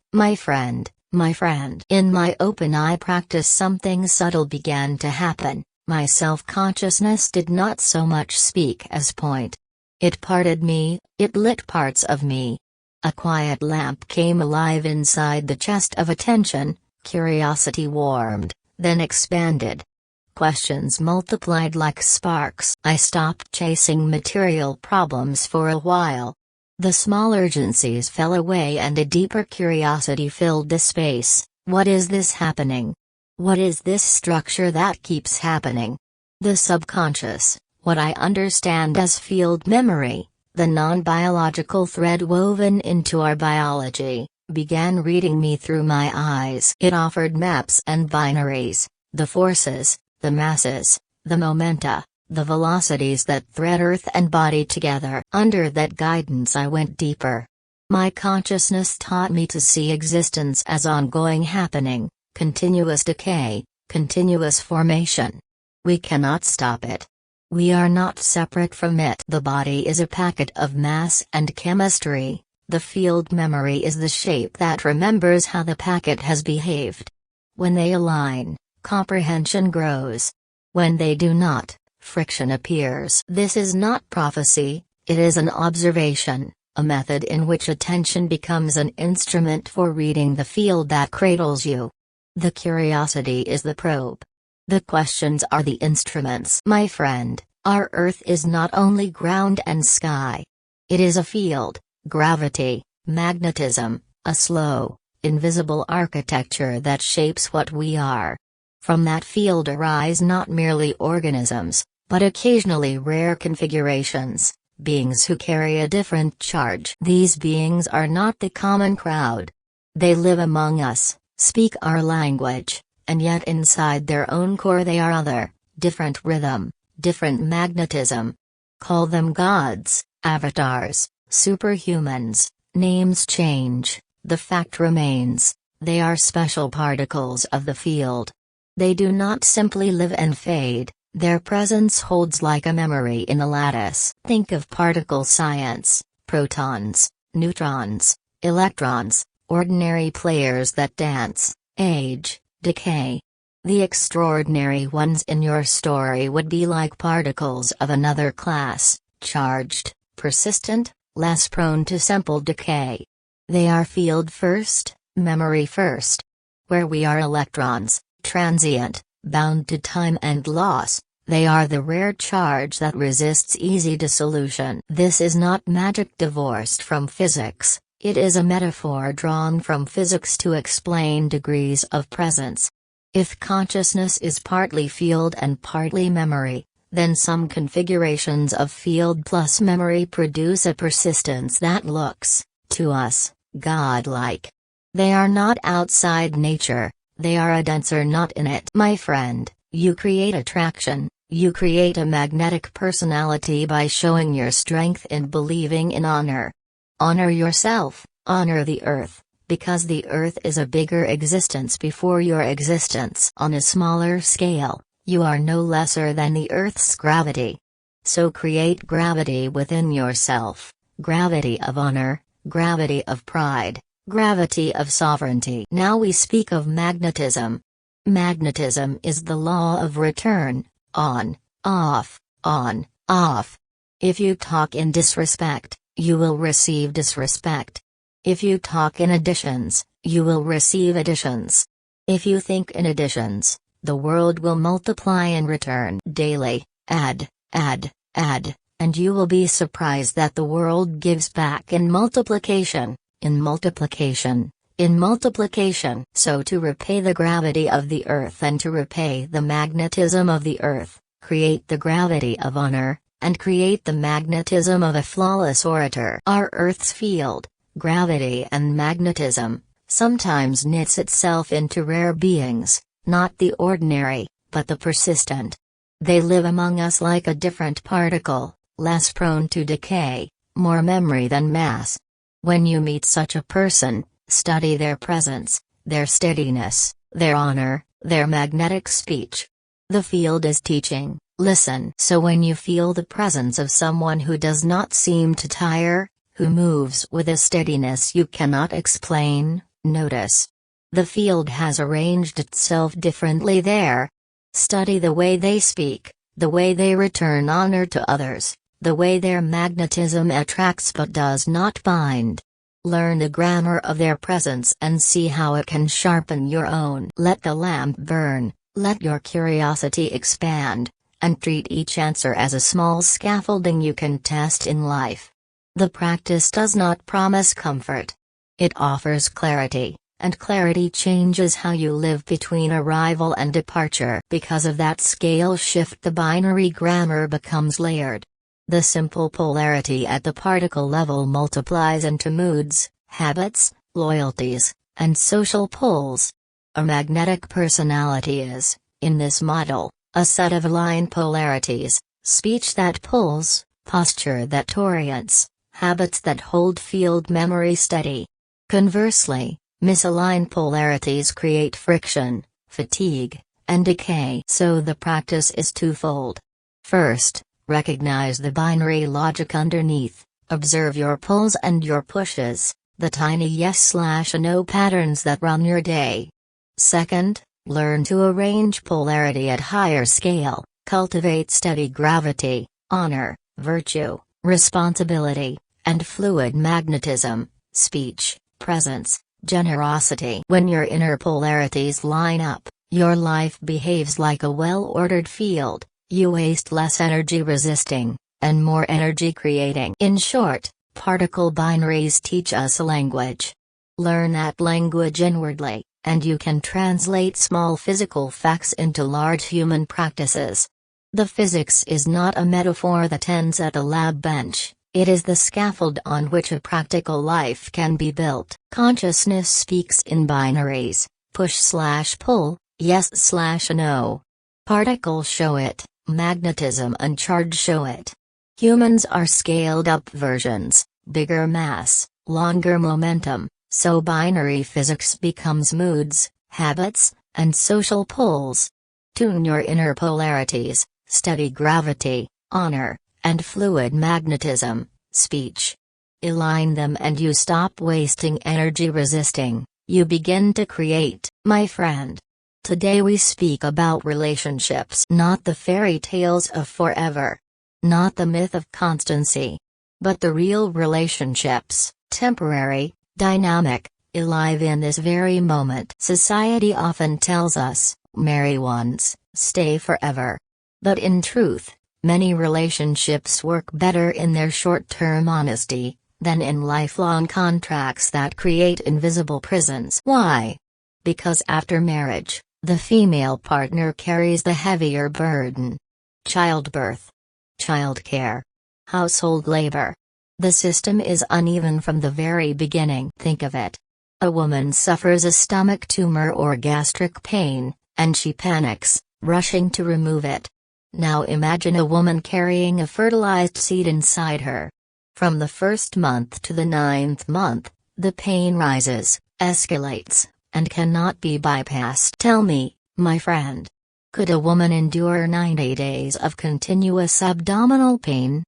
My friend. In my open eye practice, something subtle began to happen. My self-consciousness did not so much speak as point. It parted me, it lit parts of me. A quiet lamp came alive inside the chest of attention, curiosity warmed, then expanded. Questions multiplied like sparks. I stopped chasing material problems for a while. The small urgencies fell away and a deeper curiosity filled the space. What is this happening? What is this structure that keeps happening? The subconscious, what I understand as field memory, the non-biological thread woven into our biology, began reading me through my eyes. It offered maps and binaries, the forces, the masses, the momenta, the velocities that thread Earth and body together. Under that guidance I went deeper. My consciousness taught me to see existence as ongoing happening, continuous decay, continuous formation. We cannot stop it. We are not separate from it. The body is a packet of mass and chemistry. The field memory is the shape that remembers how the packet has behaved. When they align, comprehension grows. When they do not, friction appears. This is not prophecy, it is an observation, a method in which attention becomes an instrument for reading the field that cradles you. The curiosity is the probe. The questions are the instruments. My friend, our Earth is not only ground and sky. It is a field, gravity, magnetism, a slow, invisible architecture that shapes what we are. From that field arise not merely organisms, but occasionally rare configurations, beings who carry a different charge. These beings are not the common crowd. They live among us, speak our language, and yet inside their own core they are other, different rhythm, different magnetism. Call them gods, avatars, superhumans, names change, the fact remains, they are special particles of the field. They do not simply live and fade. Their presence holds like a memory in a lattice. Think of particle science, protons, neutrons, electrons, ordinary players that dance, age, decay. The extraordinary ones in your story would be like particles of another class, charged, persistent, less prone to simple decay. They are field first, memory first. Where we are electrons, transient, bound to time and loss, they are the rare charge that resists easy dissolution. This is not magic divorced from physics, it is a metaphor drawn from physics to explain degrees of presence. If consciousness is partly field and partly memory, then some configurations of field plus memory produce a persistence that looks, to us, godlike. They are not outside nature. They are a denser knot in it. My friend, you create attraction, you create a magnetic personality by showing your strength in believing in honor. Honor yourself, honor the earth, because the earth is a bigger existence before your existence. On a smaller scale, you are no lesser than the earth's gravity. So create gravity within yourself, gravity of honor, gravity of pride. Gravity of sovereignty. Now we speak of magnetism. Magnetism is the law of return, on, off, on, off. If you talk in disrespect, you will receive disrespect. If you talk in additions, you will receive additions. If you think in additions, the world will multiply in return. Daily, add, and you will be surprised that the world gives back in multiplication. In multiplication, in multiplication. So to repay the gravity of the earth and to repay the magnetism of the earth, create the gravity of honor, and create the magnetism of a flawless orator. Our earth's field, gravity and magnetism, sometimes knits itself into rare beings, not the ordinary, but the persistent. They live among us like a different particle, less prone to decay, more memory than mass. When you meet such a person, study their presence, their steadiness, their honor, their magnetic speech. The field is teaching, listen. So when you feel the presence of someone who does not seem to tire, who moves with a steadiness you cannot explain, notice. The field has arranged itself differently there. Study the way they speak, the way they return honor to others, the way their magnetism attracts but does not bind. Learn the grammar of their presence and see how it can sharpen your own. Let the lamp burn, let your curiosity expand, and treat each answer as a small scaffolding you can test in life. The practice does not promise comfort. It offers clarity, and clarity changes how you live between arrival and departure. Because of that scale shift, the binary grammar becomes layered. The simple polarity at the particle level multiplies into moods, habits, loyalties, and social poles. A magnetic personality is, in this model, a set of aligned polarities: speech that pulls, posture that orients, habits that hold field memory steady. Conversely, misaligned polarities create friction, fatigue, and decay. So the practice is twofold. First, recognize the binary logic underneath, observe your pulls and your pushes, the tiny yes/no patterns that run your day. Second, learn to arrange polarity at higher scale, cultivate steady gravity, honor, virtue, responsibility, and fluid magnetism, speech, presence, generosity. When your inner polarities line up, your life behaves like a well-ordered field. You waste less energy resisting, and more energy creating. In short, particle binaries teach us a language. Learn that language inwardly, and you can translate small physical facts into large human practices. The physics is not a metaphor that ends at a lab bench, it is the scaffold on which a practical life can be built. Consciousness speaks in binaries: push/pull, yes/no. Particles show it, magnetism and charge show it. Humans are scaled-up versions, bigger mass, longer momentum, so binary physics becomes moods, habits, and social pulls. Tune your inner polarities: steady gravity, honor, and fluid magnetism, speech. Align them and you stop wasting energy resisting, you begin to create. My friend, today we speak about relationships, not the fairy tales of forever, not the myth of constancy, but the real relationships, temporary, dynamic, alive in this very moment. Society often tells us, marry once, stay forever. But in truth, many relationships work better in their short-term honesty than in lifelong contracts that create invisible prisons. Why? Because after marriage, the female partner carries the heavier burden. Childbirth, childcare, household labor. The system is uneven from the very beginning. Think of it. A woman suffers a stomach tumor or gastric pain, and she panics, rushing to remove it. Now imagine a woman carrying a fertilized seed inside her. From the first month to the 9th month, the pain rises, escalates, and cannot be bypassed. Tell me, my friend, could a woman endure 90 days of continuous abdominal pain?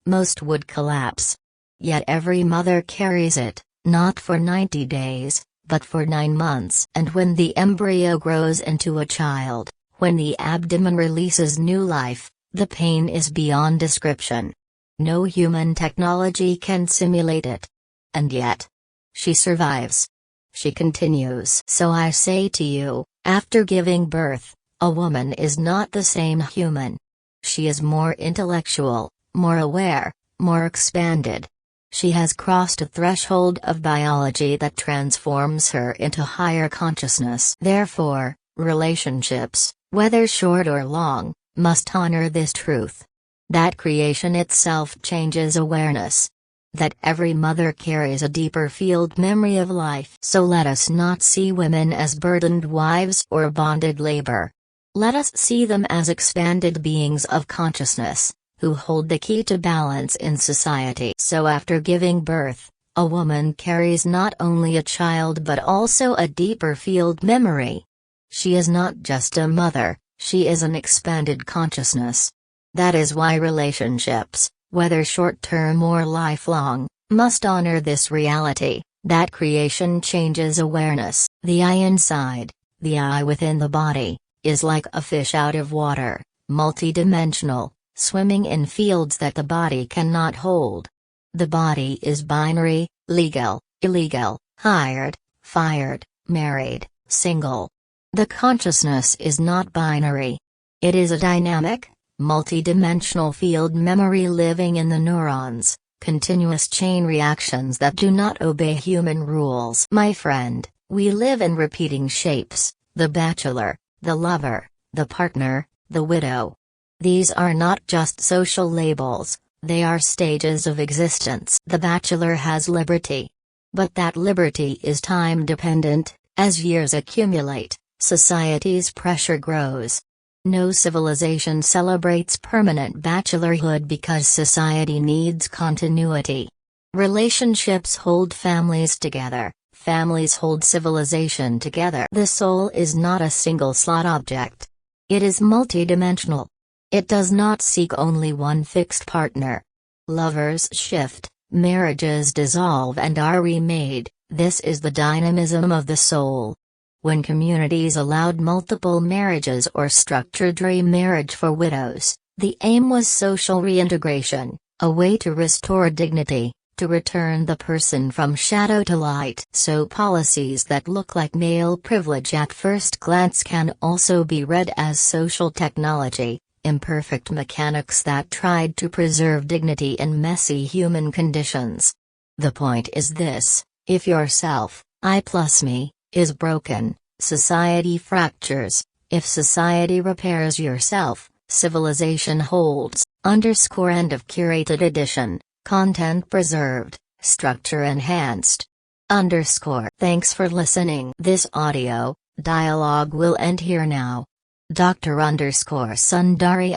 Most would collapse. Yet every mother carries it, not for 90 days, but for 9 months. And when the embryo grows into a child, when the abdomen releases new life, the pain is beyond description. No human technology can simulate it. And yet, she survives. She continues. So I say to you, after giving birth, a woman is not the same human. She is more intellectual, more aware, more expanded. She has crossed a threshold of biology that transforms her into higher consciousness. Therefore, relationships, whether short or long, must honor this truth. That creation itself changes awareness. That every mother carries a deeper field memory of life. So let us not see women as burdened wives or bonded labor. Let us see them as expanded beings of consciousness, who hold the key to balance in society. So after giving birth, a woman carries not only a child but also a deeper field memory. She is not just a mother, she is an expanded consciousness. That is why relationships, whether short-term or lifelong, must honor this reality. That creation changes awareness. The I inside, the I within the body, is like a fish out of water, multidimensional, swimming in fields that the body cannot hold. The body is binary, legal, illegal, hired, fired, married, single. The consciousness is not binary. It is a dynamic, multidimensional field memory living in the neurons, continuous chain reactions that do not obey human rules. My friend, we live in repeating shapes: the bachelor, the lover, the partner, the widow. These are not just social labels, they are stages of existence. The bachelor has liberty. But that liberty is time-dependent. As years accumulate, society's pressure grows. No civilization celebrates permanent bachelorhood because society needs continuity. Relationships hold families together, families hold civilization together. The soul is not a single slot object. It is multidimensional. It does not seek only one fixed partner. Lovers shift, marriages dissolve and are remade. This is the dynamism of the soul. When communities allowed multiple marriages or structured remarriage for widows, the aim was social reintegration, a way to restore dignity, to return the person from shadow to light. So policies that look like male privilege at first glance can also be read as social technology, imperfect mechanics that tried to preserve dignity in messy human conditions. The point is this: if yourself, I plus me, is broken, society fractures. If society repairs yourself, civilization holds. End of curated edition, content preserved, structure enhanced. Thanks for listening. This audio dialogue will end here now. Dr. Sundari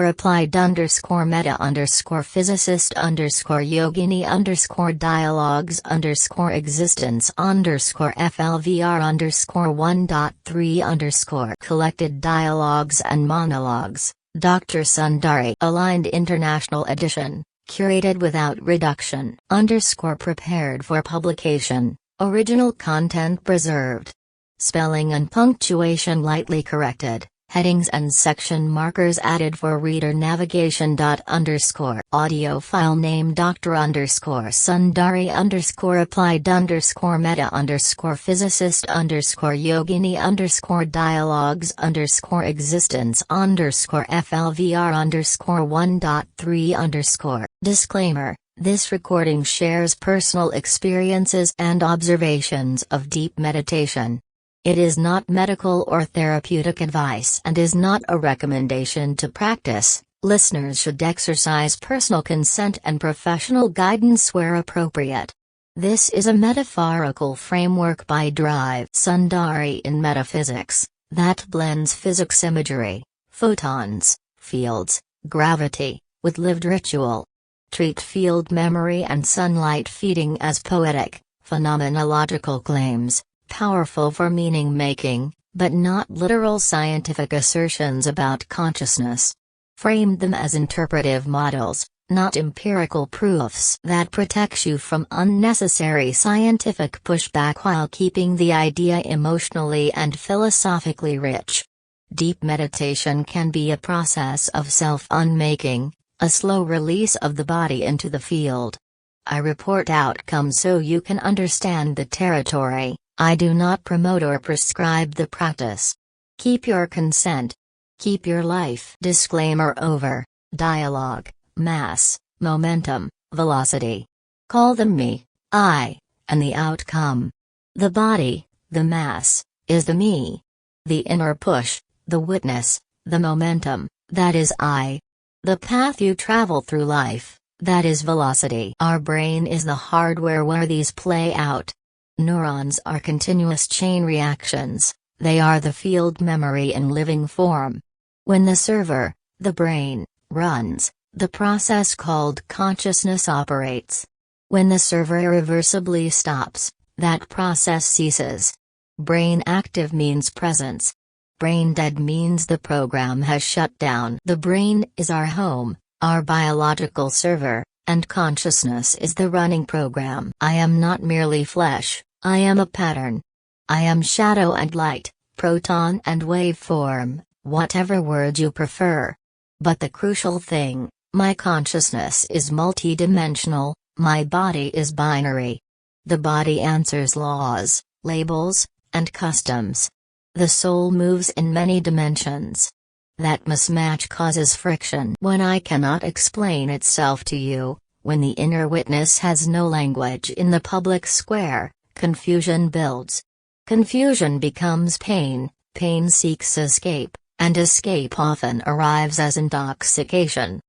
applied Meta-Physicist Yogini dialogues existence flvr 1.3 collected dialogues and monologues. Dr. Sundari aligned international edition, curated without reduction. Prepared for publication, original content preserved. Spelling and punctuation lightly corrected, headings and section markers added for reader navigation. Audio file name Dr. Sundari applied Meta-Physicist Yogini dialogues existence flvr 1.3 Disclaimer: this recording shares personal experiences and observations of deep meditation. It is not medical or therapeutic advice and is not a recommendation to practice. Listeners should exercise personal consent and professional guidance where appropriate. This is a metaphorical framework by Drive Sundari in metaphysics that blends physics imagery, photons, fields, gravity, with lived ritual. Treat field memory and sunlight feeding as poetic, phenomenological claims, powerful for meaning-making, but not literal scientific assertions about consciousness. Frame them as interpretive models, not empirical proofs that protects you from unnecessary scientific pushback while keeping the idea emotionally and philosophically rich. Deep meditation can be a process of self-unmaking, a slow release of the body into the field. I report outcomes so you can understand the territory. I do not promote or prescribe the practice. Keep your consent. Keep your life. Disclaimer over. Dialogue, mass, momentum, velocity. Call them me, I, and the outcome. The body, the mass, is the me. The inner push, the witness, the momentum, that is I. The path you travel through life, that is velocity. Our brain is the hardware where these play out. Neurons are continuous chain reactions, they are the field memory in living form. When the server, the brain, runs, the process called consciousness operates. When the server irreversibly stops, that process ceases. Brain active means presence. Brain dead means the program has shut down. The brain is our home, our biological server, And consciousness is the running program. I am not merely flesh, I am a pattern. I am shadow and light, proton and waveform, whatever word you prefer. But the crucial thing, my consciousness is multidimensional, my body is binary. The body answers laws, labels, and customs. The soul moves in many dimensions. That mismatch causes friction when I cannot explain itself to you, when the inner witness has no language in the public square, confusion builds. Confusion becomes pain, pain seeks escape, and escape often arrives as intoxication.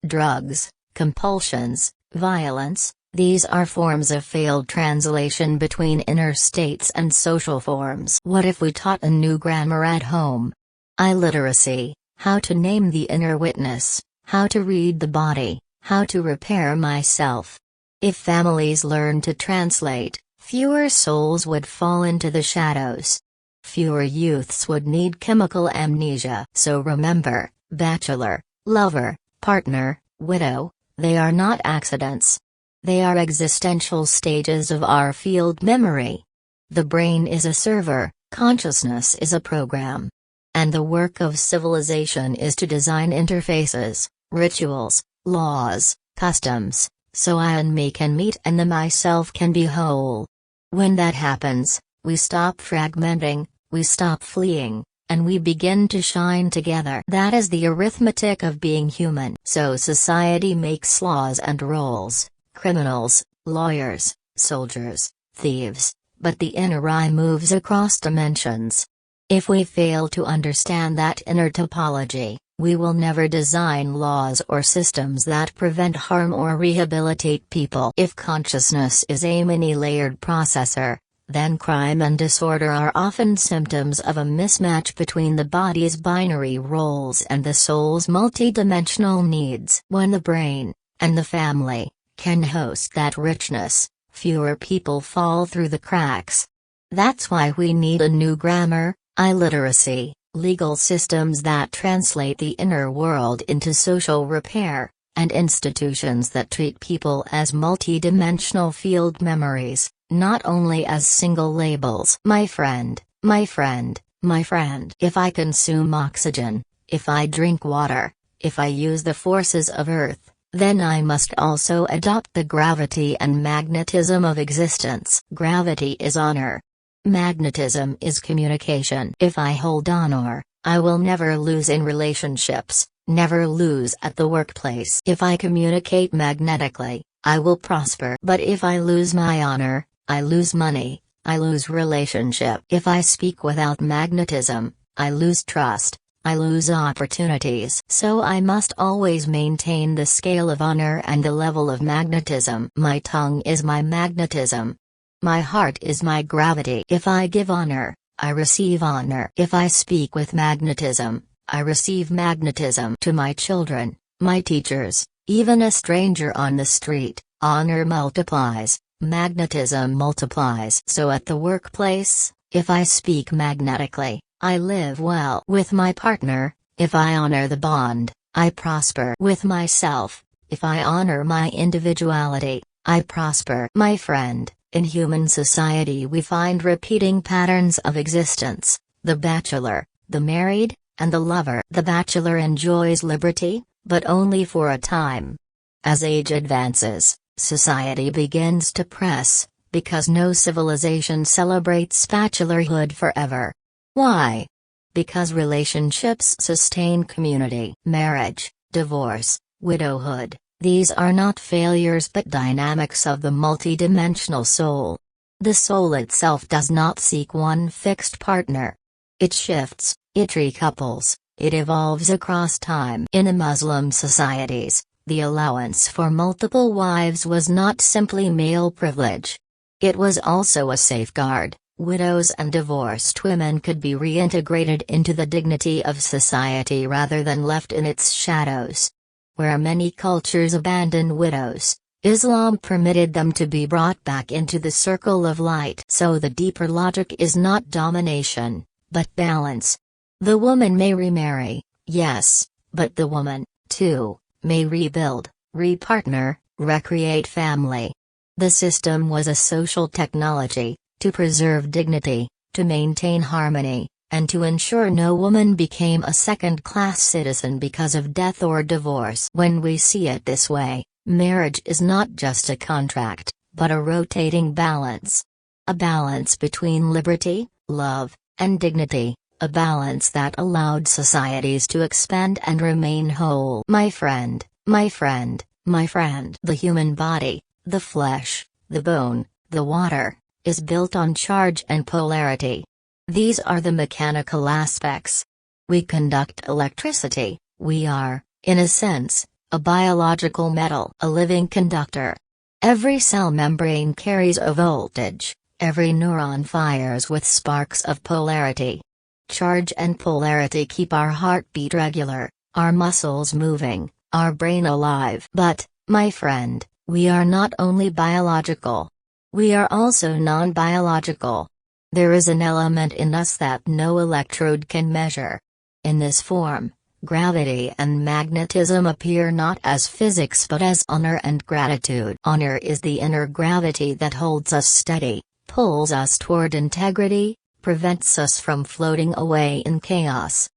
Drugs, compulsions, violence, these are forms of failed translation between inner states and social forms. What if we taught a new grammar at home? Illiteracy, how to name the inner witness, how to read the body, how to repair myself. If families learn to translate, fewer souls would fall into the shadows. Fewer youths would need chemical amnesia. So remember, bachelor, lover, partner, widow, they are not accidents. They are existential stages of our field memory. The brain is a server, consciousness is a program. And the work of civilization is to design interfaces, rituals, laws, customs, so I and me can meet and the myself can be whole. When that happens, we stop fragmenting, we stop fleeing, and we begin to shine together. That is the arithmetic of being human. So society makes laws and roles, criminals, lawyers, soldiers, thieves, but the inner I moves across dimensions. If we fail to understand that inner topology, we will never design laws or systems that prevent harm or rehabilitate people. If consciousness is a many-layered processor, then crime and disorder are often symptoms of a mismatch between the body's binary roles and the soul's multidimensional needs. When the brain, and the family, can host that richness, fewer people fall through the cracks. That's why we need a new grammar, illiteracy, legal systems that translate the inner world into social repair, and institutions that treat people as multidimensional field memories, not only as single labels. My friend, my friend, my friend. If I consume oxygen, if I drink water, if I use the forces of Earth, then I must also adopt the gravity and magnetism of existence. Gravity is honor. Magnetism is communication. If I hold honor, I will never lose in relationships, never lose at the workplace. If I communicate magnetically, I will prosper. But if I lose my honor, I lose money, I lose relationship. If I speak without magnetism, I lose trust, I lose opportunities. So I must always maintain the scale of honor and the level of magnetism. My tongue is my magnetism. My heart is my gravity. If I give honor, I receive honor. If I speak with magnetism, I receive magnetism. To my children, my teachers, even a stranger on the street, honor multiplies, magnetism multiplies. So at the workplace, if I speak magnetically, I live well. With my partner, if I honor the bond, I prosper. With myself, if I honor my individuality, I prosper. My friend, in human society we find repeating patterns of existence: the bachelor, the married, and the lover. The bachelor enjoys liberty, but only for a time. As age advances, society begins to press, because no civilization celebrates bachelorhood forever. Why? Because relationships sustain community. Marriage, divorce, widowhood, these are not failures but dynamics of the multidimensional soul. The soul itself does not seek one fixed partner. It shifts, it recouples, it evolves across time. In Muslim societies, the allowance for multiple wives was not simply male privilege. It was also a safeguard. Widows and divorced women could be reintegrated into the dignity of society rather than left in its shadows. Where many cultures abandon widows, Islam permitted them to be brought back into the circle of light. So the deeper logic is not domination, but balance. The woman may remarry, yes, but the woman, too, may rebuild, repartner, recreate family. The system was a social technology, to preserve dignity, to maintain harmony, and to ensure no woman became a second-class citizen because of death or divorce. When we see it this way, marriage is not just a contract, but a rotating balance. A balance between liberty, love, and dignity, a balance that allowed societies to expand and remain whole. My friend, my friend, my friend. The human body, the flesh, the bone, the water, is built on charge and polarity. These are the mechanical aspects. We conduct electricity, we are, in a sense, a biological metal, a living conductor. Every cell membrane carries a voltage, every neuron fires with sparks of polarity. Charge and polarity keep our heartbeat regular, our muscles moving, our brain alive. But, my friend, we are not only biological. We are also non-biological. There is an element in us that no electrode can measure. In this form, gravity and magnetism appear not as physics but as honor and gratitude. Honor is the inner gravity that holds us steady, pulls us toward integrity, prevents us from floating away in chaos.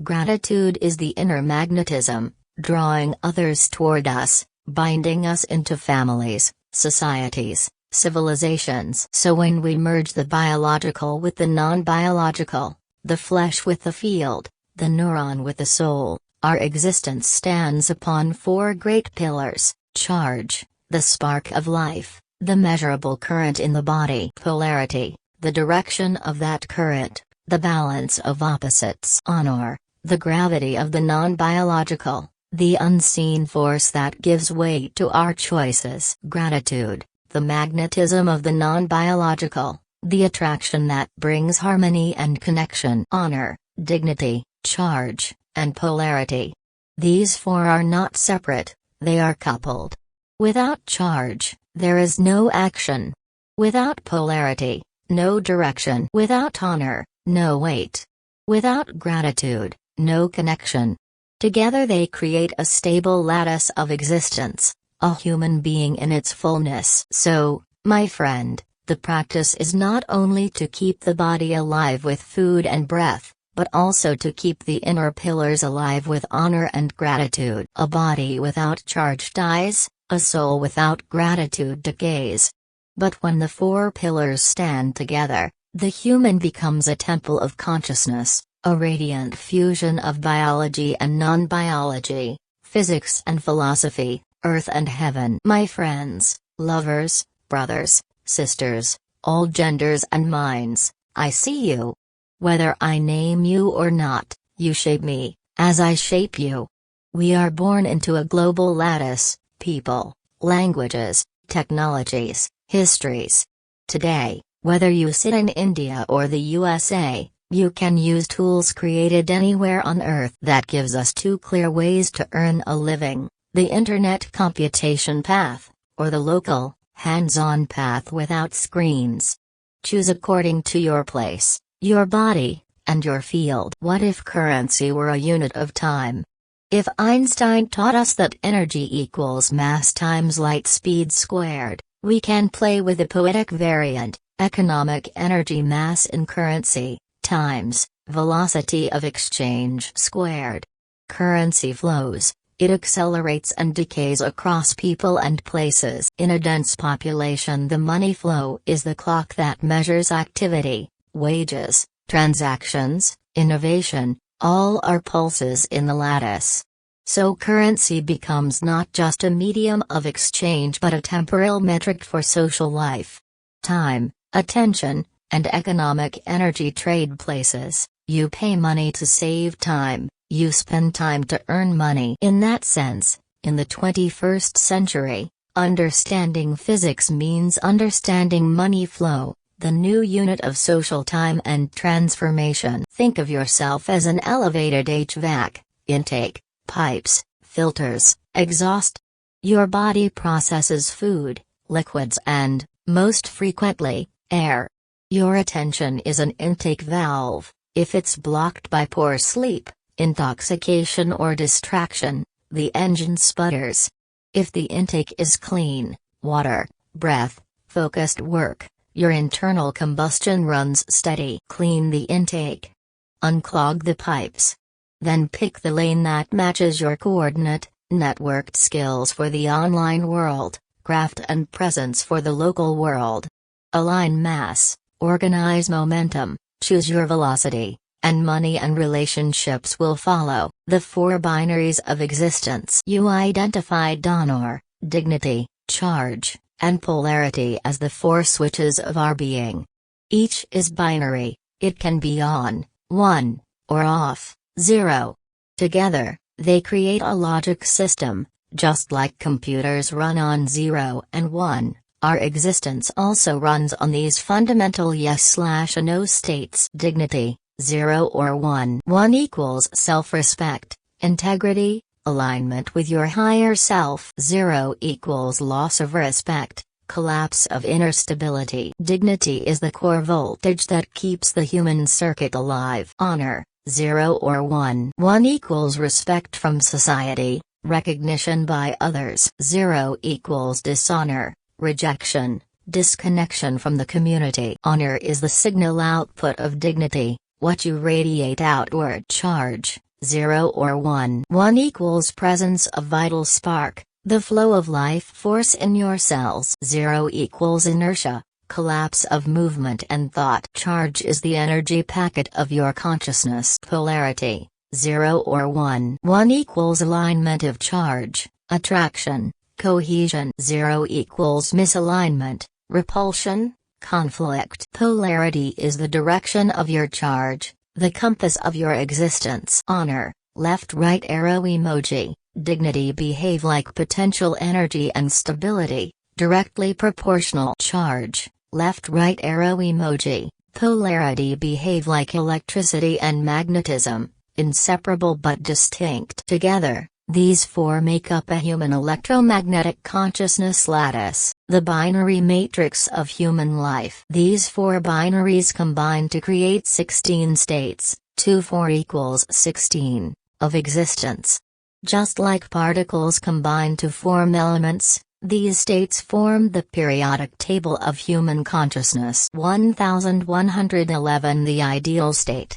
Gratitude is the inner magnetism, drawing others toward us, binding us into families, societies, civilizations. So when we merge the biological with the non-biological, the flesh with the field, the neuron with the soul, our existence stands upon four great pillars: charge, the spark of life, the measurable current in the body, polarity, the direction of that current, the balance of opposites, honor, the gravity of the non-biological, the unseen force that gives weight to our choices, gratitude, the magnetism of the non-biological, the attraction that brings harmony and connection, honor, dignity, charge, and polarity. These four are not separate, they are coupled. Without charge, there is no action. Without polarity, no direction. Without honor, no weight. Without gratitude, no connection. Together they create a stable lattice of existence, a human being in its fullness. So, my friend, the practice is not only to keep the body alive with food and breath, but also to keep the inner pillars alive with honor and gratitude. A body without charge dies, a soul without gratitude decays. But when the four pillars stand together, the human becomes a temple of consciousness, a radiant fusion of biology and non-biology, physics and philosophy, earth and heaven. My friends, lovers, brothers, sisters, all genders and minds, I see you. Whether I name you or not, you shape me, as I shape you. We are born into a global lattice, people, languages, technologies, histories. Today, whether you sit in India or the USA, you can use tools created anywhere on Earth. That gives us two clear ways to earn a living: the internet computation path, or the local, hands-on path without screens. Choose according to your place, your body, and your field. What if currency were a unit of time? If Einstein taught us that energy equals mass times light speed squared, we can play with the poetic variant, economic energy mass in currency, times, velocity of exchange squared. Currency flows, it accelerates and decays across people and places. In a dense population, the money flow is the clock that measures activity, wages, transactions, innovation, all are pulses in the lattice. So currency becomes not just a medium of exchange but a temporal metric for social life. Time, attention, and economic energy trade places. You pay money to save time, you spend time to earn money. In that sense, in the 21st century, understanding physics means understanding money flow, the new unit of social time and transformation. Think of yourself as an elevated HVAC, intake, pipes, filters, exhaust. Your body processes food, liquids and, most frequently, air. Your attention is an intake valve. If it's blocked by poor sleep, intoxication or distraction, the engine sputters. If the intake is clean, water, breath, focused work, your internal combustion runs steady. Clean the intake. Unclog the pipes. Then pick the lane that matches your coordinate, networked skills for the online world, craft and presence for the local world. Align mass, organize momentum, choose your velocity, and money and relationships will follow. The four binaries of existence. You identified honor, dignity, charge, and polarity as the four switches of our being. Each is binary, it can be on, 1, or off, 0. Together, they create a logic system, just like computers run on 0 and 1. Our existence also runs on these fundamental yes/no states. Dignity, 0 or 1. 1 equals self-respect, integrity, alignment with your higher self. 0 equals loss of respect, collapse of inner stability. Dignity is the core voltage that keeps the human circuit alive. Honor, 0 or 1. 1 equals respect from society, recognition by others. 0 equals dishonor, rejection, disconnection from the community. Honor is the signal output of dignity, what you radiate outward. Charge, 0 or 1. 1 equals presence of vital spark, the flow of life force in your cells. 0 equals inertia, collapse of movement and thought. Charge is the energy packet of your consciousness. Polarity, 0 or 1. 1 equals alignment of charge, attraction, cohesion. 0 equals misalignment, repulsion, conflict. Polarity is the direction of your charge, the compass of your existence. Honor, left-right arrow emoji. Dignity behave like potential energy and stability, directly proportional. Charge, left-right arrow emoji. Polarity behave like electricity and magnetism, inseparable but distinct. Together, these four make up a human electromagnetic consciousness lattice, the binary matrix of human life. These four binaries combine to create 16 states, 2 4 equals 16, of existence. Just like particles combine to form elements, these states form the periodic table of human consciousness. 1111 The ideal state.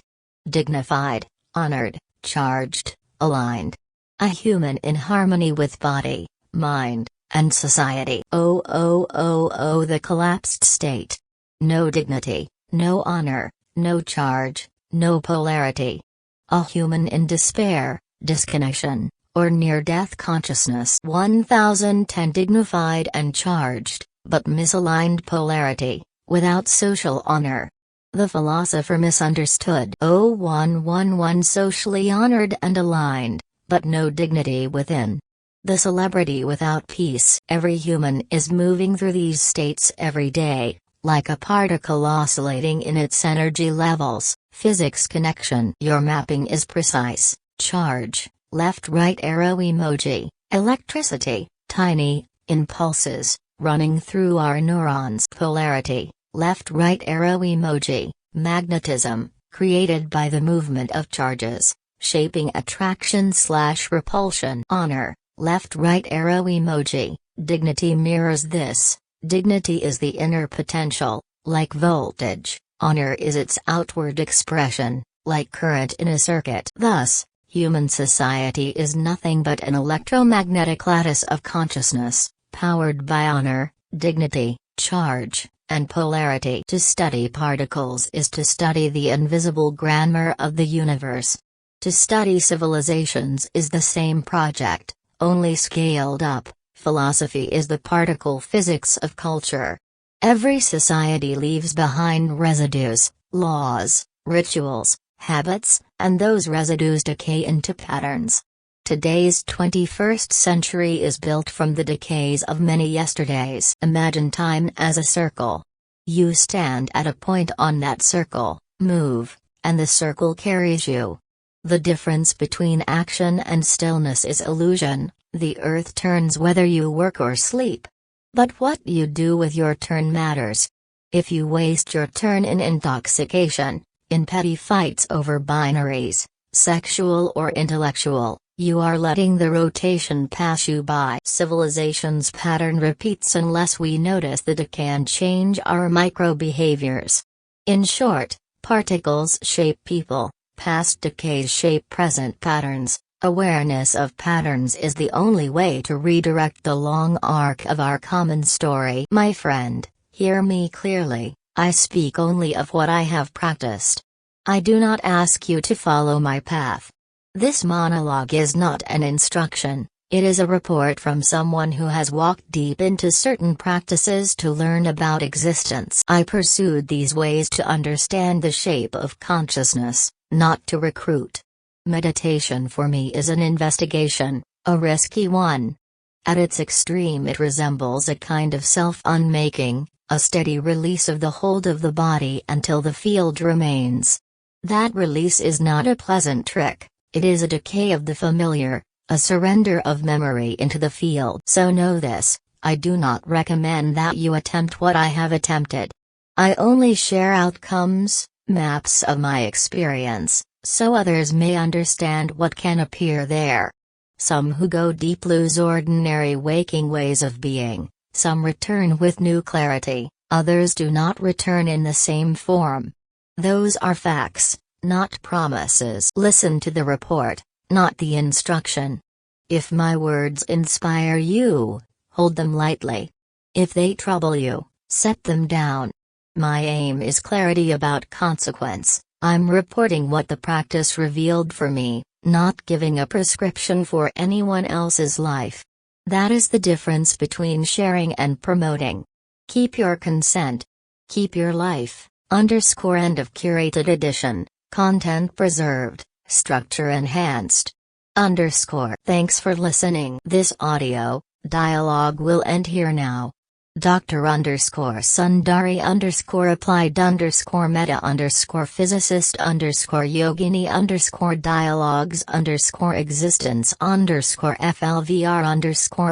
Dignified, honored, charged, aligned. A human in harmony with body, mind, and society. The collapsed state. No dignity, no honor, no charge, no polarity. A human in despair, disconnection, or near-death consciousness. 1010 Dignified and charged, but misaligned polarity, without social honor. The philosopher misunderstood. 0111 Socially honored and aligned, but no dignity within. The celebrity without peace. Every human is moving through these states every day, like a particle oscillating in its energy levels. Physics connection. Your mapping is precise. Charge, left-right arrow emoji. Electricity, tiny, impulses, running through our neurons. Polarity, left-right arrow emoji. Magnetism, created by the movement of charges, shaping attraction/repulsion. Honor, left-right arrow emoji. Dignity mirrors this. Dignity is the inner potential, like voltage. Honor is its outward expression, like current in a circuit. Thus, human society is nothing but an electromagnetic lattice of consciousness, powered by honor, dignity, charge, and polarity. To study particles is to study the invisible grammar of the universe. To study civilizations is the same project, only scaled up. Philosophy is the particle physics of culture. Every society leaves behind residues, laws, rituals, habits, and those residues decay into patterns. Today's 21st century is built from the decays of many yesterdays. Imagine time as a circle. You stand at a point on that circle, move, and the circle carries you. The difference between action and stillness is illusion. The earth turns whether you work or sleep. But what you do with your turn matters. If you waste your turn in intoxication, in petty fights over binaries, sexual or intellectual, You are letting the rotation pass you by. Civilization's pattern repeats unless we notice the decay and change our micro-behaviors. In short, particles shape people, past decays shape present patterns. Awareness of patterns is the only way to redirect the long arc of our common story. My friend, hear me clearly, I speak only of what I have practiced. I do not ask you to follow my path. This monologue is not an instruction, it is a report from someone who has walked deep into certain practices to learn about existence. I pursued these ways to understand the shape of consciousness, not to recruit. Meditation for me is an investigation, a risky one. At its extreme it resembles a kind of self-unmaking, a steady release of the hold of the body until the field remains. That release is not a pleasant trick. It is a decay of the familiar, a surrender of memory into the field. So know this, I do not recommend that you attempt what I have attempted. I only share outcomes, maps of my experience, so others may understand what can appear there. Some who go deep lose ordinary waking ways of being, some return with new clarity, others do not return in the same form. Those are facts, not promises. Listen to the report, not the instruction. If my words inspire you, hold them lightly. If they trouble you, set them down. My aim is clarity about consequence. I'm reporting what the practice revealed for me, not giving a prescription for anyone else's life. That is the difference between sharing and promoting. Keep your consent. Keep your life. End of curated edition. Content preserved, structure enhanced. Thanks for listening. This audio dialogue will end here now. Dr. Sundari applied Meta-Physicist Yogini dialogues existence flvr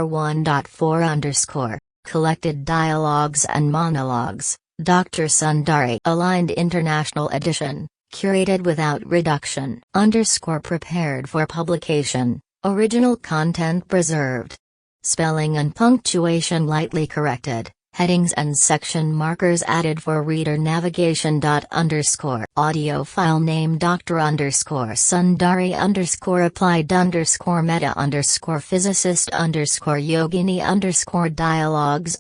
1.4 collected dialogues and monologues. Dr. Sundari aligned international edition. Curated without reduction. Prepared for publication. Original content preserved. Spelling and punctuation lightly corrected. Headings and section markers added for reader navigation. Audio file name Dr. Sundari applied Meta-Physicist Yogini dialogues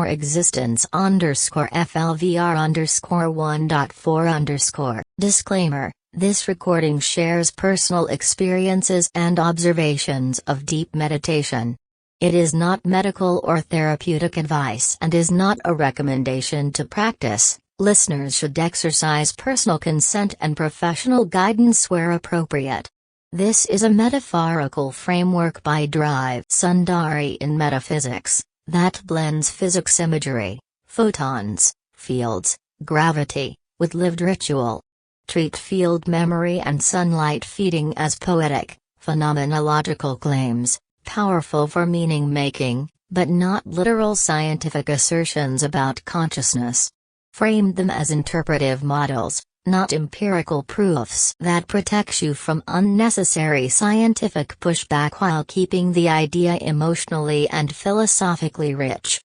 existence flvr 1.4 Disclaimer: this recording shares personal experiences and observations of deep meditation. It is not medical or therapeutic advice and is not a recommendation to practice. Listeners should exercise personal consent and professional guidance where appropriate. This is a metaphorical framework by Drive Sundari in metaphysics, that blends physics imagery, photons, fields, gravity, with lived ritual. Treat field memory and sunlight feeding as poetic, phenomenological claims, powerful for meaning-making, but not literal scientific assertions about consciousness. Frame them as interpretive models, not empirical proofs that protects you from unnecessary scientific pushback while keeping the idea emotionally and philosophically rich.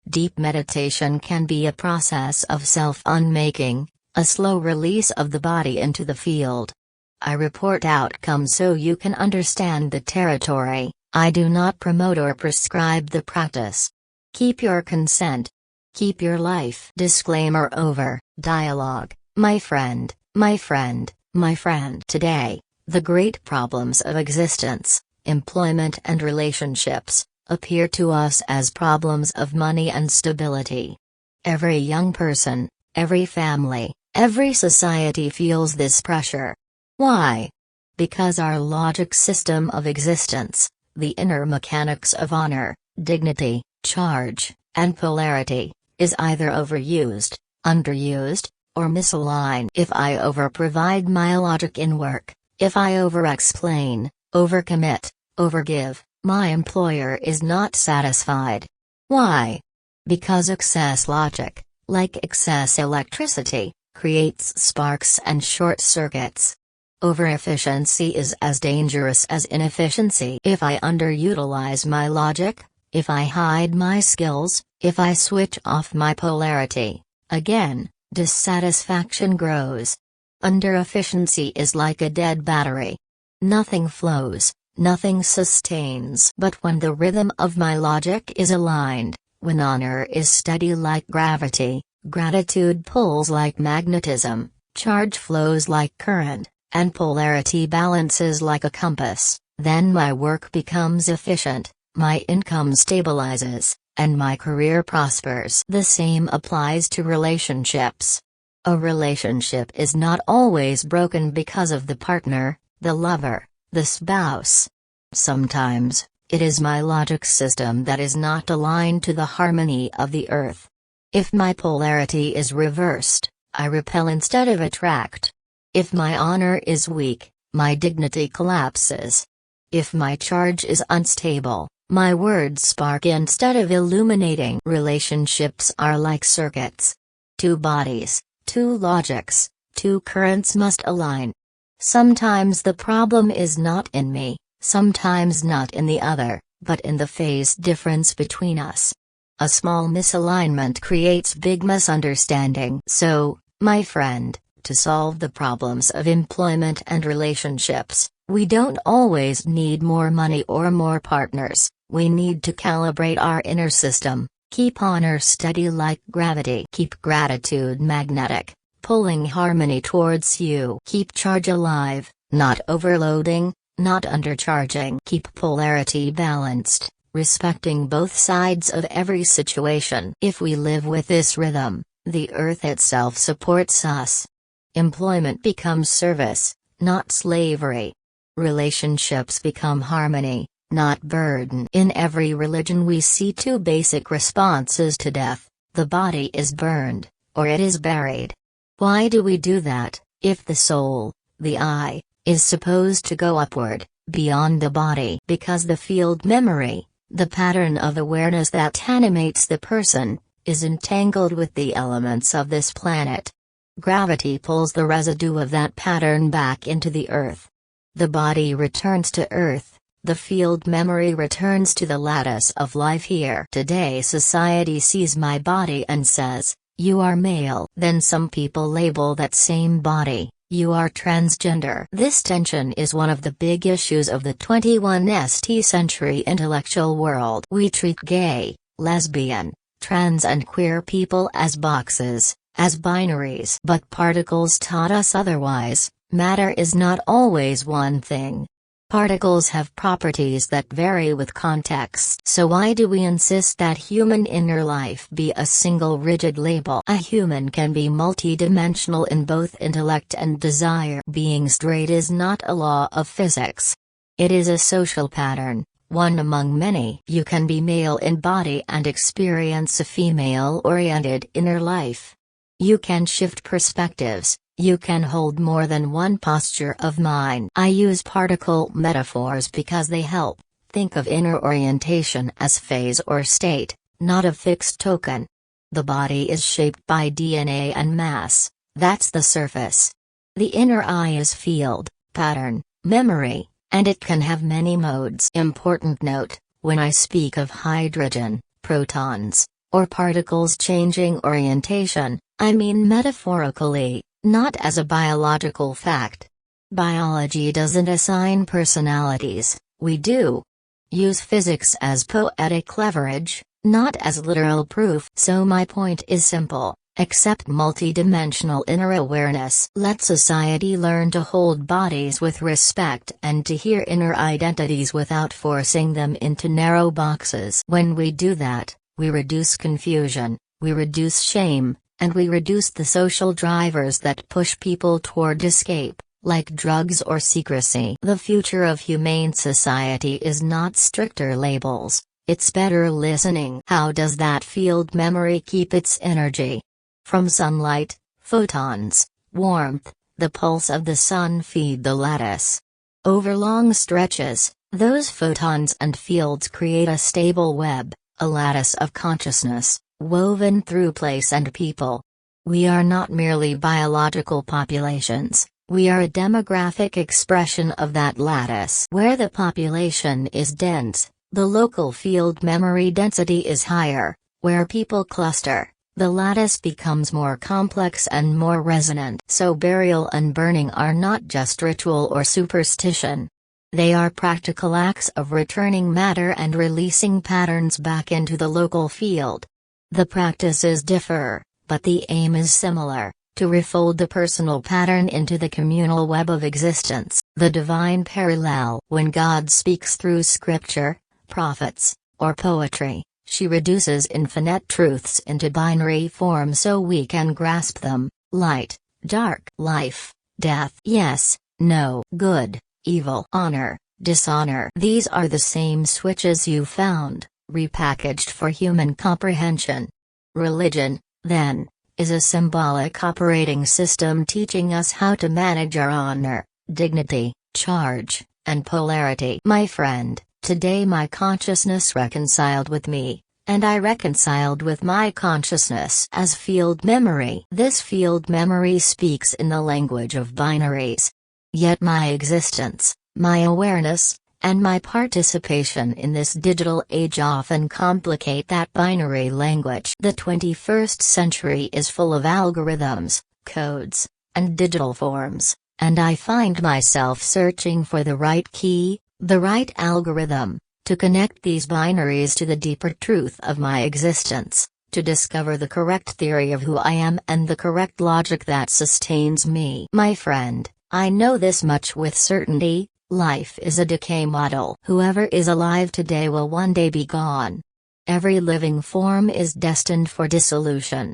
Deep meditation can be a process of self-unmaking, a slow release of the body into the field. I report outcomes so you can understand the territory. I do not promote or prescribe the practice. Keep your consent. Keep your life. Disclaimer over. Dialogue. My friend, my friend, my friend. Today, the great problems of existence, employment and relationships, appear to us as problems of money and stability. Every young person, every family, every society feels this pressure. Why? Because our logic system of existence, the inner mechanics of honor, dignity, charge, and polarity, is either overused, underused, or misaligned. If I overprovide my logic in work, if I overexplain, overcommit, overgive, my employer is not satisfied. Why? Because excess logic, like excess electricity, creates sparks and short circuits. Overefficiency is as dangerous as inefficiency. If I underutilize my logic, if I hide my skills, if I switch off my polarity, again, dissatisfaction grows. Underefficiency is like a dead battery. Nothing flows, nothing sustains. But when the rhythm of my logic is aligned, when honor is steady like gravity, gratitude pulls like magnetism, charge flows like current, and polarity balances like a compass, then my work becomes efficient, my income stabilizes, and my career prospers. The same applies to relationships. A relationship is not always broken because of the partner, the lover, the spouse. Sometimes, it is my logic system that is not aligned to the harmony of the earth. If my polarity is reversed, I repel instead of attract. If my honor is weak, my dignity collapses. If my charge is unstable, my words spark instead of illuminating. Relationships are like circuits. Two bodies, two logics, two currents must align. Sometimes the problem is not in me, sometimes not in the other, but in the phase difference between us. A small misalignment creates big misunderstanding. So, my friend, to solve the problems of employment and relationships, we don't always need more money or more partners, we need to calibrate our inner system, keep honor steady like gravity, keep gratitude magnetic, pulling harmony towards you, keep charge alive, not overloading, not undercharging, keep polarity balanced, respecting both sides of every situation. If we live with this rhythm, the earth itself supports us. Employment becomes service, not slavery. Relationships become harmony, not burden. In every religion we see two basic responses to death: the body is burned, or it is buried. Why do we do that, if the soul, the I, is supposed to go upward, beyond the body? Because the field memory, the pattern of awareness that animates the person, is entangled with the elements of this planet. Gravity pulls the residue of that pattern back into the earth. The body returns to earth, the field memory returns to the lattice of life here. Today society sees my body and says, "You are male." Then some people label that same body, "You are transgender." This tension is one of the big issues of the 21st century intellectual world. We treat gay, lesbian, trans and queer people as boxes, as binaries. But particles taught us otherwise. Matter is not always one thing. Particles have properties that vary with context. So why do we insist that human inner life be a single rigid label? A human can be multidimensional in both intellect and desire. Being straight is not a law of physics. It is a social pattern, one among many. You can be male in body and experience a female-oriented inner life. You can shift perspectives, you can hold more than one posture of mind. I use particle metaphors because they help. Think of inner orientation as phase or state, not a fixed token. The body is shaped by DNA and mass, that's the surface. The inner eye is field, pattern, memory, and it can have many modes. Important note, when I speak of hydrogen, protons, or particles changing orientation, I mean metaphorically, not as a biological fact. Biology doesn't assign personalities, we do. Use physics as poetic leverage, not as literal proof. So my point is simple: accept multidimensional inner awareness. Let society learn to hold bodies with respect and to hear inner identities without forcing them into narrow boxes. When we do that, we reduce confusion, we reduce shame, and we reduce the social drivers that push people toward escape, like drugs or secrecy. The future of humane society is not stricter labels, it's better listening. How does that field memory keep its energy? From sunlight, photons, warmth, the pulse of the sun feed the lattice. Over long stretches, those photons and fields create a stable web, a lattice of consciousness, woven through place and people. We are not merely biological populations, We are a demographic expression of that lattice. Where the population is dense, the local field memory density is higher. Where people cluster, the lattice becomes more complex and more resonant. So burial and burning are not just ritual or superstition. They are practical acts of returning matter and releasing patterns back into the local field. The practices differ, but the aim is similar: to refold the personal pattern into the communal web of existence. The divine parallel: when God speaks through scripture, prophets, or poetry, she reduces infinite truths into binary form so we can grasp them: light, dark, life, death, yes, no, good, evil, honor, dishonor. These are the same switches you found, repackaged for human comprehension. Religion, then, is a symbolic operating system teaching us how to manage our honor, dignity, charge, and polarity. My friend, today my consciousness reconciled with me, and I reconciled with my consciousness as field memory. This field memory speaks in the language of binaries. Yet my existence, my awareness, and my participation in this digital age often complicate that binary language. The 21st century is full of algorithms, codes, and digital forms, and I find myself searching for the right key, the right algorithm, to connect these binaries to the deeper truth of my existence, to discover the correct theory of who I am and the correct logic that sustains me. My friend, I know this much with certainty: life is a decay model. Whoever is alive today will one day be gone. Every living form is destined for dissolution.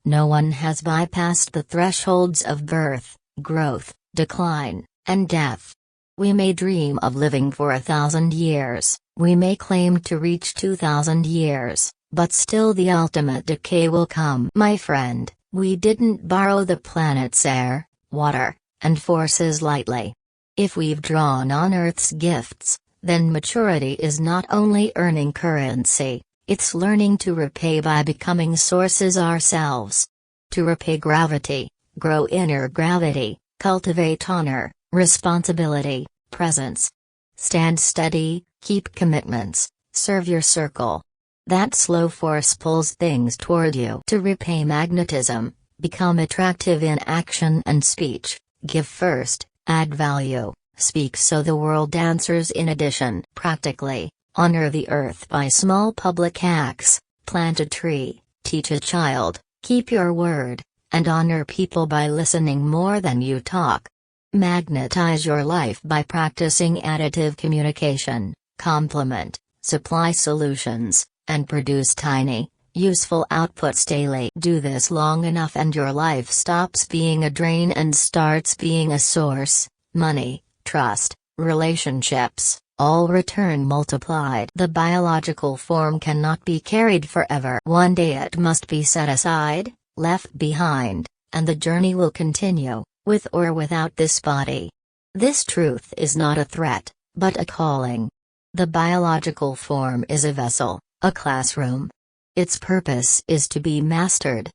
No one has bypassed the thresholds of birth, growth, decline, and death. We may dream of living for 1,000 years, we may claim to reach 2,000 years, but still the ultimate decay will come. My friend, we didn't borrow the planet's air, water, and forces lightly. If we've drawn on Earth's gifts, then maturity is not only earning currency, it's learning to repay by becoming sources ourselves. To repay gravity, grow inner gravity, cultivate honor, responsibility, presence. Stand steady, keep commitments, serve your circle. That slow force pulls things toward you. To repay magnetism, become attractive in action and speech, give first, add value, speak so the world answers. In addition, practically, honor the earth by small public acts: plant a tree, teach a child, keep your word, and honor people by listening more than you talk. Magnetize your life by practicing additive communication, complement, supply solutions, and produce tiny, useful outputs daily. Do this long enough and your life stops being a drain and starts being a source. Money, trust, relationships, all return multiplied. The biological form cannot be carried forever. One day it must be set aside, left behind, and the journey will continue, with or without this body. This truth is not a threat, but a calling. The biological form is a vessel, a classroom. Its purpose is to be mastered.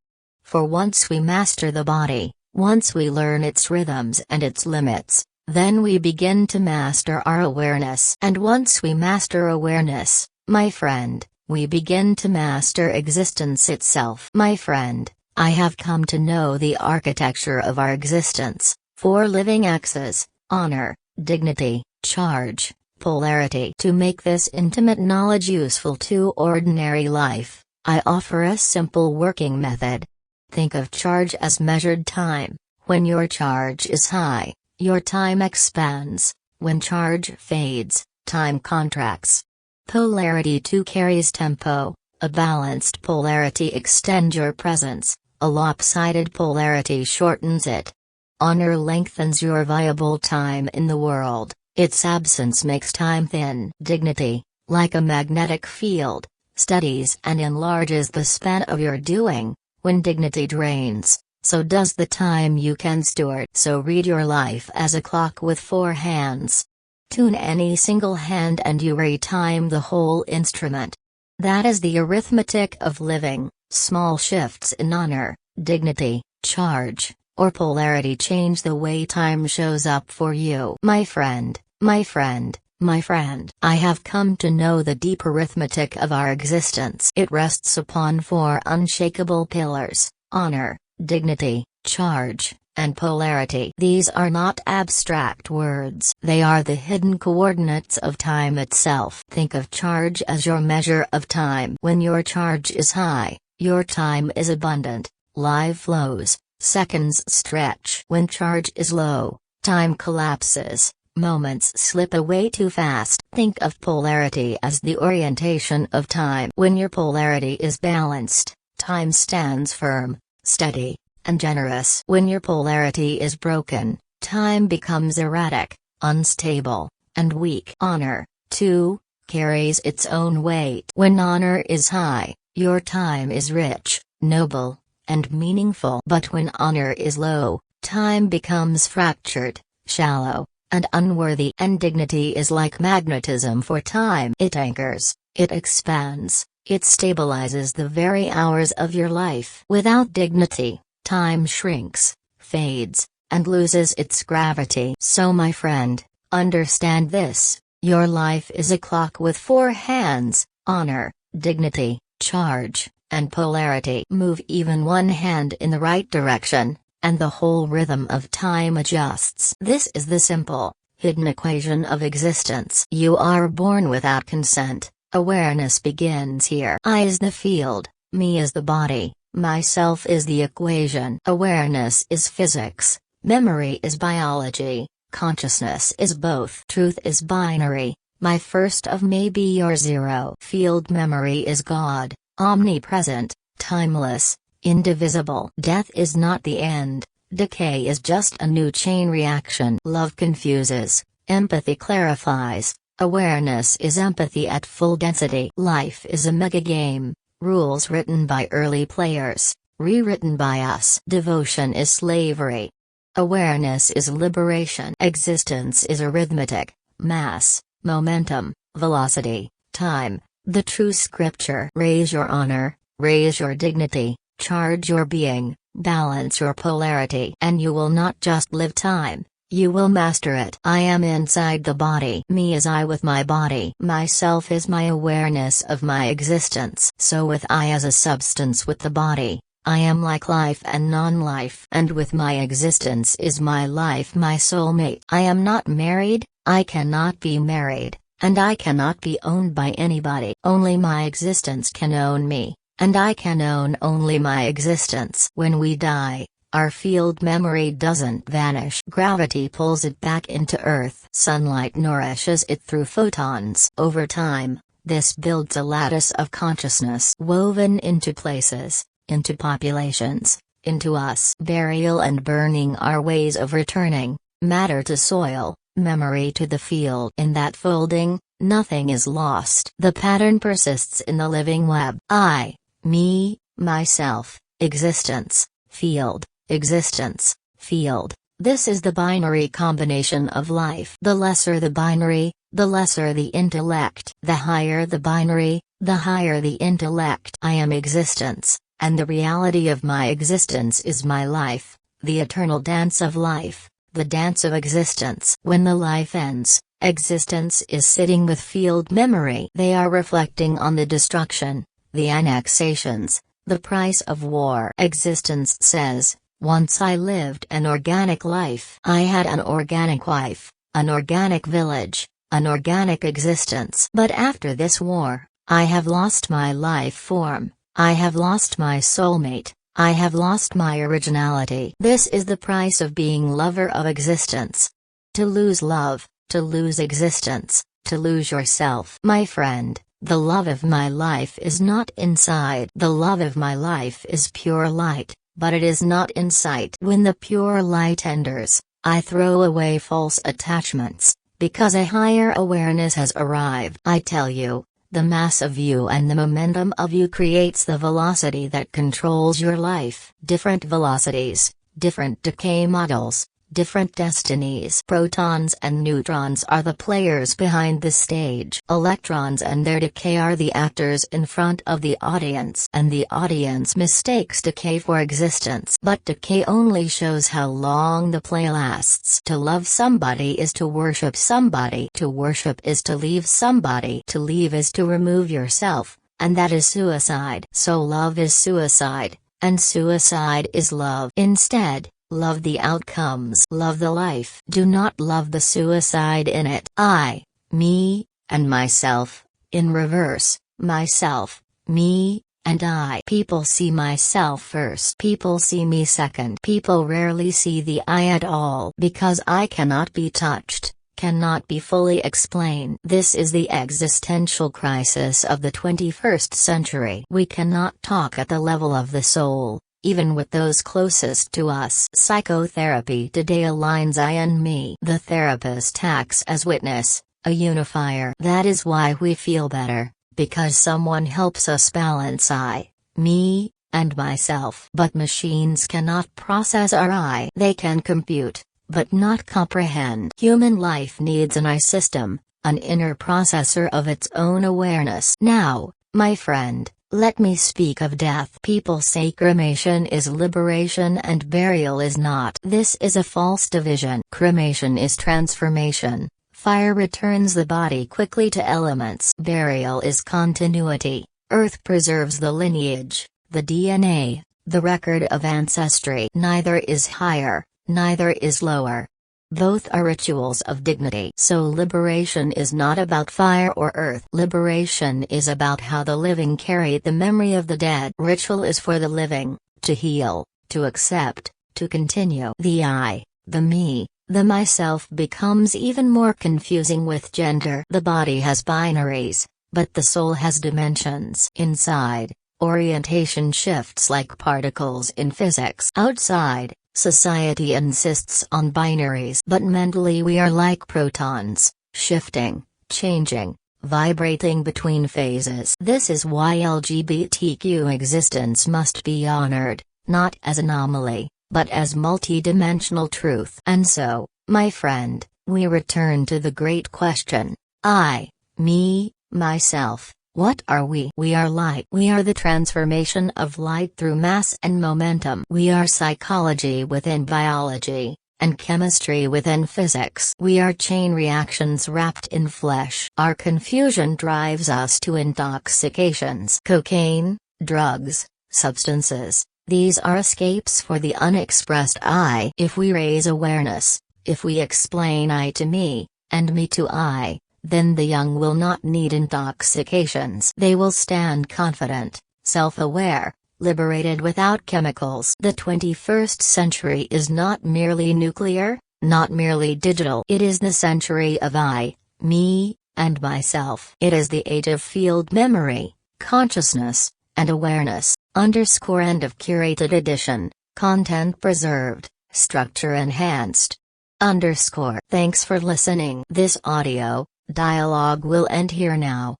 For once we master the body, once we learn its rhythms and its limits, then we begin to master our awareness. And once we master awareness, my friend, we begin to master existence itself. My friend, I have come to know the architecture of our existence: 4 living axes: honor, dignity, charge, polarity. To make this intimate knowledge useful to ordinary life, I offer a simple working method. Think of charge as measured time. When your charge is high, your time expands. When charge fades, time contracts. Polarity 2 carries tempo. A balanced polarity extends your presence, a lopsided polarity shortens it. Honor lengthens your viable time in the world, its absence makes time thin. Dignity, like a magnetic field, steadies and enlarges the span of your doing. When dignity drains, so does the time you can steward. So read your life as a clock with 4 hands. Tune any single hand and you retime the whole instrument. That is the arithmetic of living: small shifts in honor, dignity, charge, or polarity change the way time shows up for you. My friend, my friend, my friend. I have come to know the deep arithmetic of our existence. It rests upon four unshakable pillars: honor, dignity, charge, and polarity. These are not abstract words. They are the hidden coordinates of time itself. Think of charge as your measure of time. When your charge is high, your time is abundant, life flows, seconds stretch. When charge is low, time collapses, moments slip away too fast. Think of polarity as the orientation of time. When your polarity is balanced, time stands firm, steady, and generous. When your polarity is broken, time becomes erratic, unstable, and weak. Honor, too, carries its own weight. When honor is high, your time is rich, noble, and meaningful. But when honor is low, time becomes fractured, shallow, and unworthy. And dignity is like magnetism for time. It anchors, it expands, it stabilizes the very hours of your life. Without dignity, time shrinks, fades, and loses its gravity. So my friend, understand this: your life is a clock with four hands: honor, dignity, charge, and polarity. Move even one hand in the right direction, and the whole rhythm of time adjusts. This is the simple, hidden equation of existence. You are born without consent. Awareness begins here. I is the field, me is the body, myself is the equation. Awareness is physics, memory is biology, consciousness is both. Truth is binary, my first of may be your zero. Field memory is God, omnipresent, timeless, indivisible. Death is not the end, decay is just a new chain reaction. Love confuses, empathy clarifies, awareness is empathy at full density. Life is a mega game, rules written by early players, rewritten by us. Devotion is slavery. Awareness is liberation. Existence is arithmetic, mass, momentum, velocity, time, the true scripture. Raise your honor, raise your dignity, charge your being, balance your polarity, and you will not just live time, you will master it. I am inside the body. Me is I with my body. Myself is my awareness of my existence. So with I as a substance with the body, I am like life and non-life. And with my existence is my life, my soulmate. I am not married, I cannot be married, and I cannot be owned by anybody. Only my existence can own me, and I can own only my existence. When we die, our field memory doesn't vanish. Gravity pulls it back into Earth. Sunlight nourishes it through photons. Over time, this builds a lattice of consciousness woven into places, into populations, into us. Burial and burning are ways of returning matter to soil, memory to the field. In that folding, nothing is lost. The pattern persists in the living web. I, me, myself, existence, field, existence, field. This is the binary combination of life. The lesser the binary, the lesser the intellect. The higher the binary, the higher the intellect. I am existence, and the reality of my existence is my life, the eternal dance of life, the dance of existence. When the life ends, existence is sitting with field memory. They are reflecting on the destruction, the annexations, the price of war. Existence says, once I lived an organic life. I had an organic wife, an organic village, an organic existence. But after this war, I have lost my life form, I have lost my soulmate, I have lost my originality. This is the price of being lover of existence. To lose love, to lose existence, to lose yourself. My friend, the love of my life is not inside. The love of my life is pure light, but it is not in sight. When the pure light enters, I throw away false attachments, because a higher awareness has arrived. I tell you, the mass of you and the momentum of you creates the velocity that controls your life. Different velocities, different decay models, different destinies. Protons and neutrons are the players behind the stage. Electrons and their decay are the actors in front of the audience. And the audience mistakes decay for existence. But decay only shows how long the play lasts. To love somebody is to worship somebody. To worship is to leave somebody. To leave is to remove yourself, and that is suicide. So love is suicide, and suicide is love. Instead, love the outcomes. Love the life. Do not love the suicide in it. I, me, and myself, in reverse, myself, me, and I. People see myself first. People see me second. People rarely see the I at all. Because I cannot be touched, cannot be fully explained. This is the existential crisis of the 21st century. We cannot talk at the level of the soul, even with those closest to us. Psychotherapy today aligns I and me. The therapist acts as witness, a unifier. That is why we feel better, because someone helps us balance I, me, and myself. But machines cannot process our I. They can compute, but not comprehend. Human life needs an I system, an inner processor of its own awareness. Now, my friend, let me speak of death. People say cremation is liberation and burial is not. This is a false division. Cremation is transformation. Fire returns the body quickly to elements. Burial is continuity. Earth preserves the lineage, the DNA, the record of ancestry. Neither is higher, neither is lower. Both are rituals of dignity. So liberation is not about fire or earth. Liberation is about how the living carry the memory of the dead. Ritual is for the living, to heal, to accept, to continue. The I, the me, the myself becomes even more confusing with gender. The body has binaries, but the soul has dimensions. Inside, orientation shifts like particles in physics. Outside, society insists on binaries. But mentally we are like protons, shifting, changing, vibrating between phases. This is why LGBTQ existence must be honored, not as anomaly, but as multidimensional truth. And so, my friend, we return to the great question: I, me, myself. What are we? We are light. We are the transformation of light through mass and momentum. We are psychology within biology, and chemistry within physics. We are chain reactions wrapped in flesh. Our confusion drives us to intoxications. Cocaine, drugs, substances, these are escapes for the unexpressed I. If we raise awareness, if we explain I to me, and me to I, then the young will not need intoxications. They will stand confident, self-aware, liberated without chemicals. The 21st century is not merely nuclear, not merely digital. It is the century of I, me, and myself. It is the age of field memory, consciousness, and awareness. End of curated edition, content preserved, structure enhanced. Thanks for listening. This audio dialogue will end here now.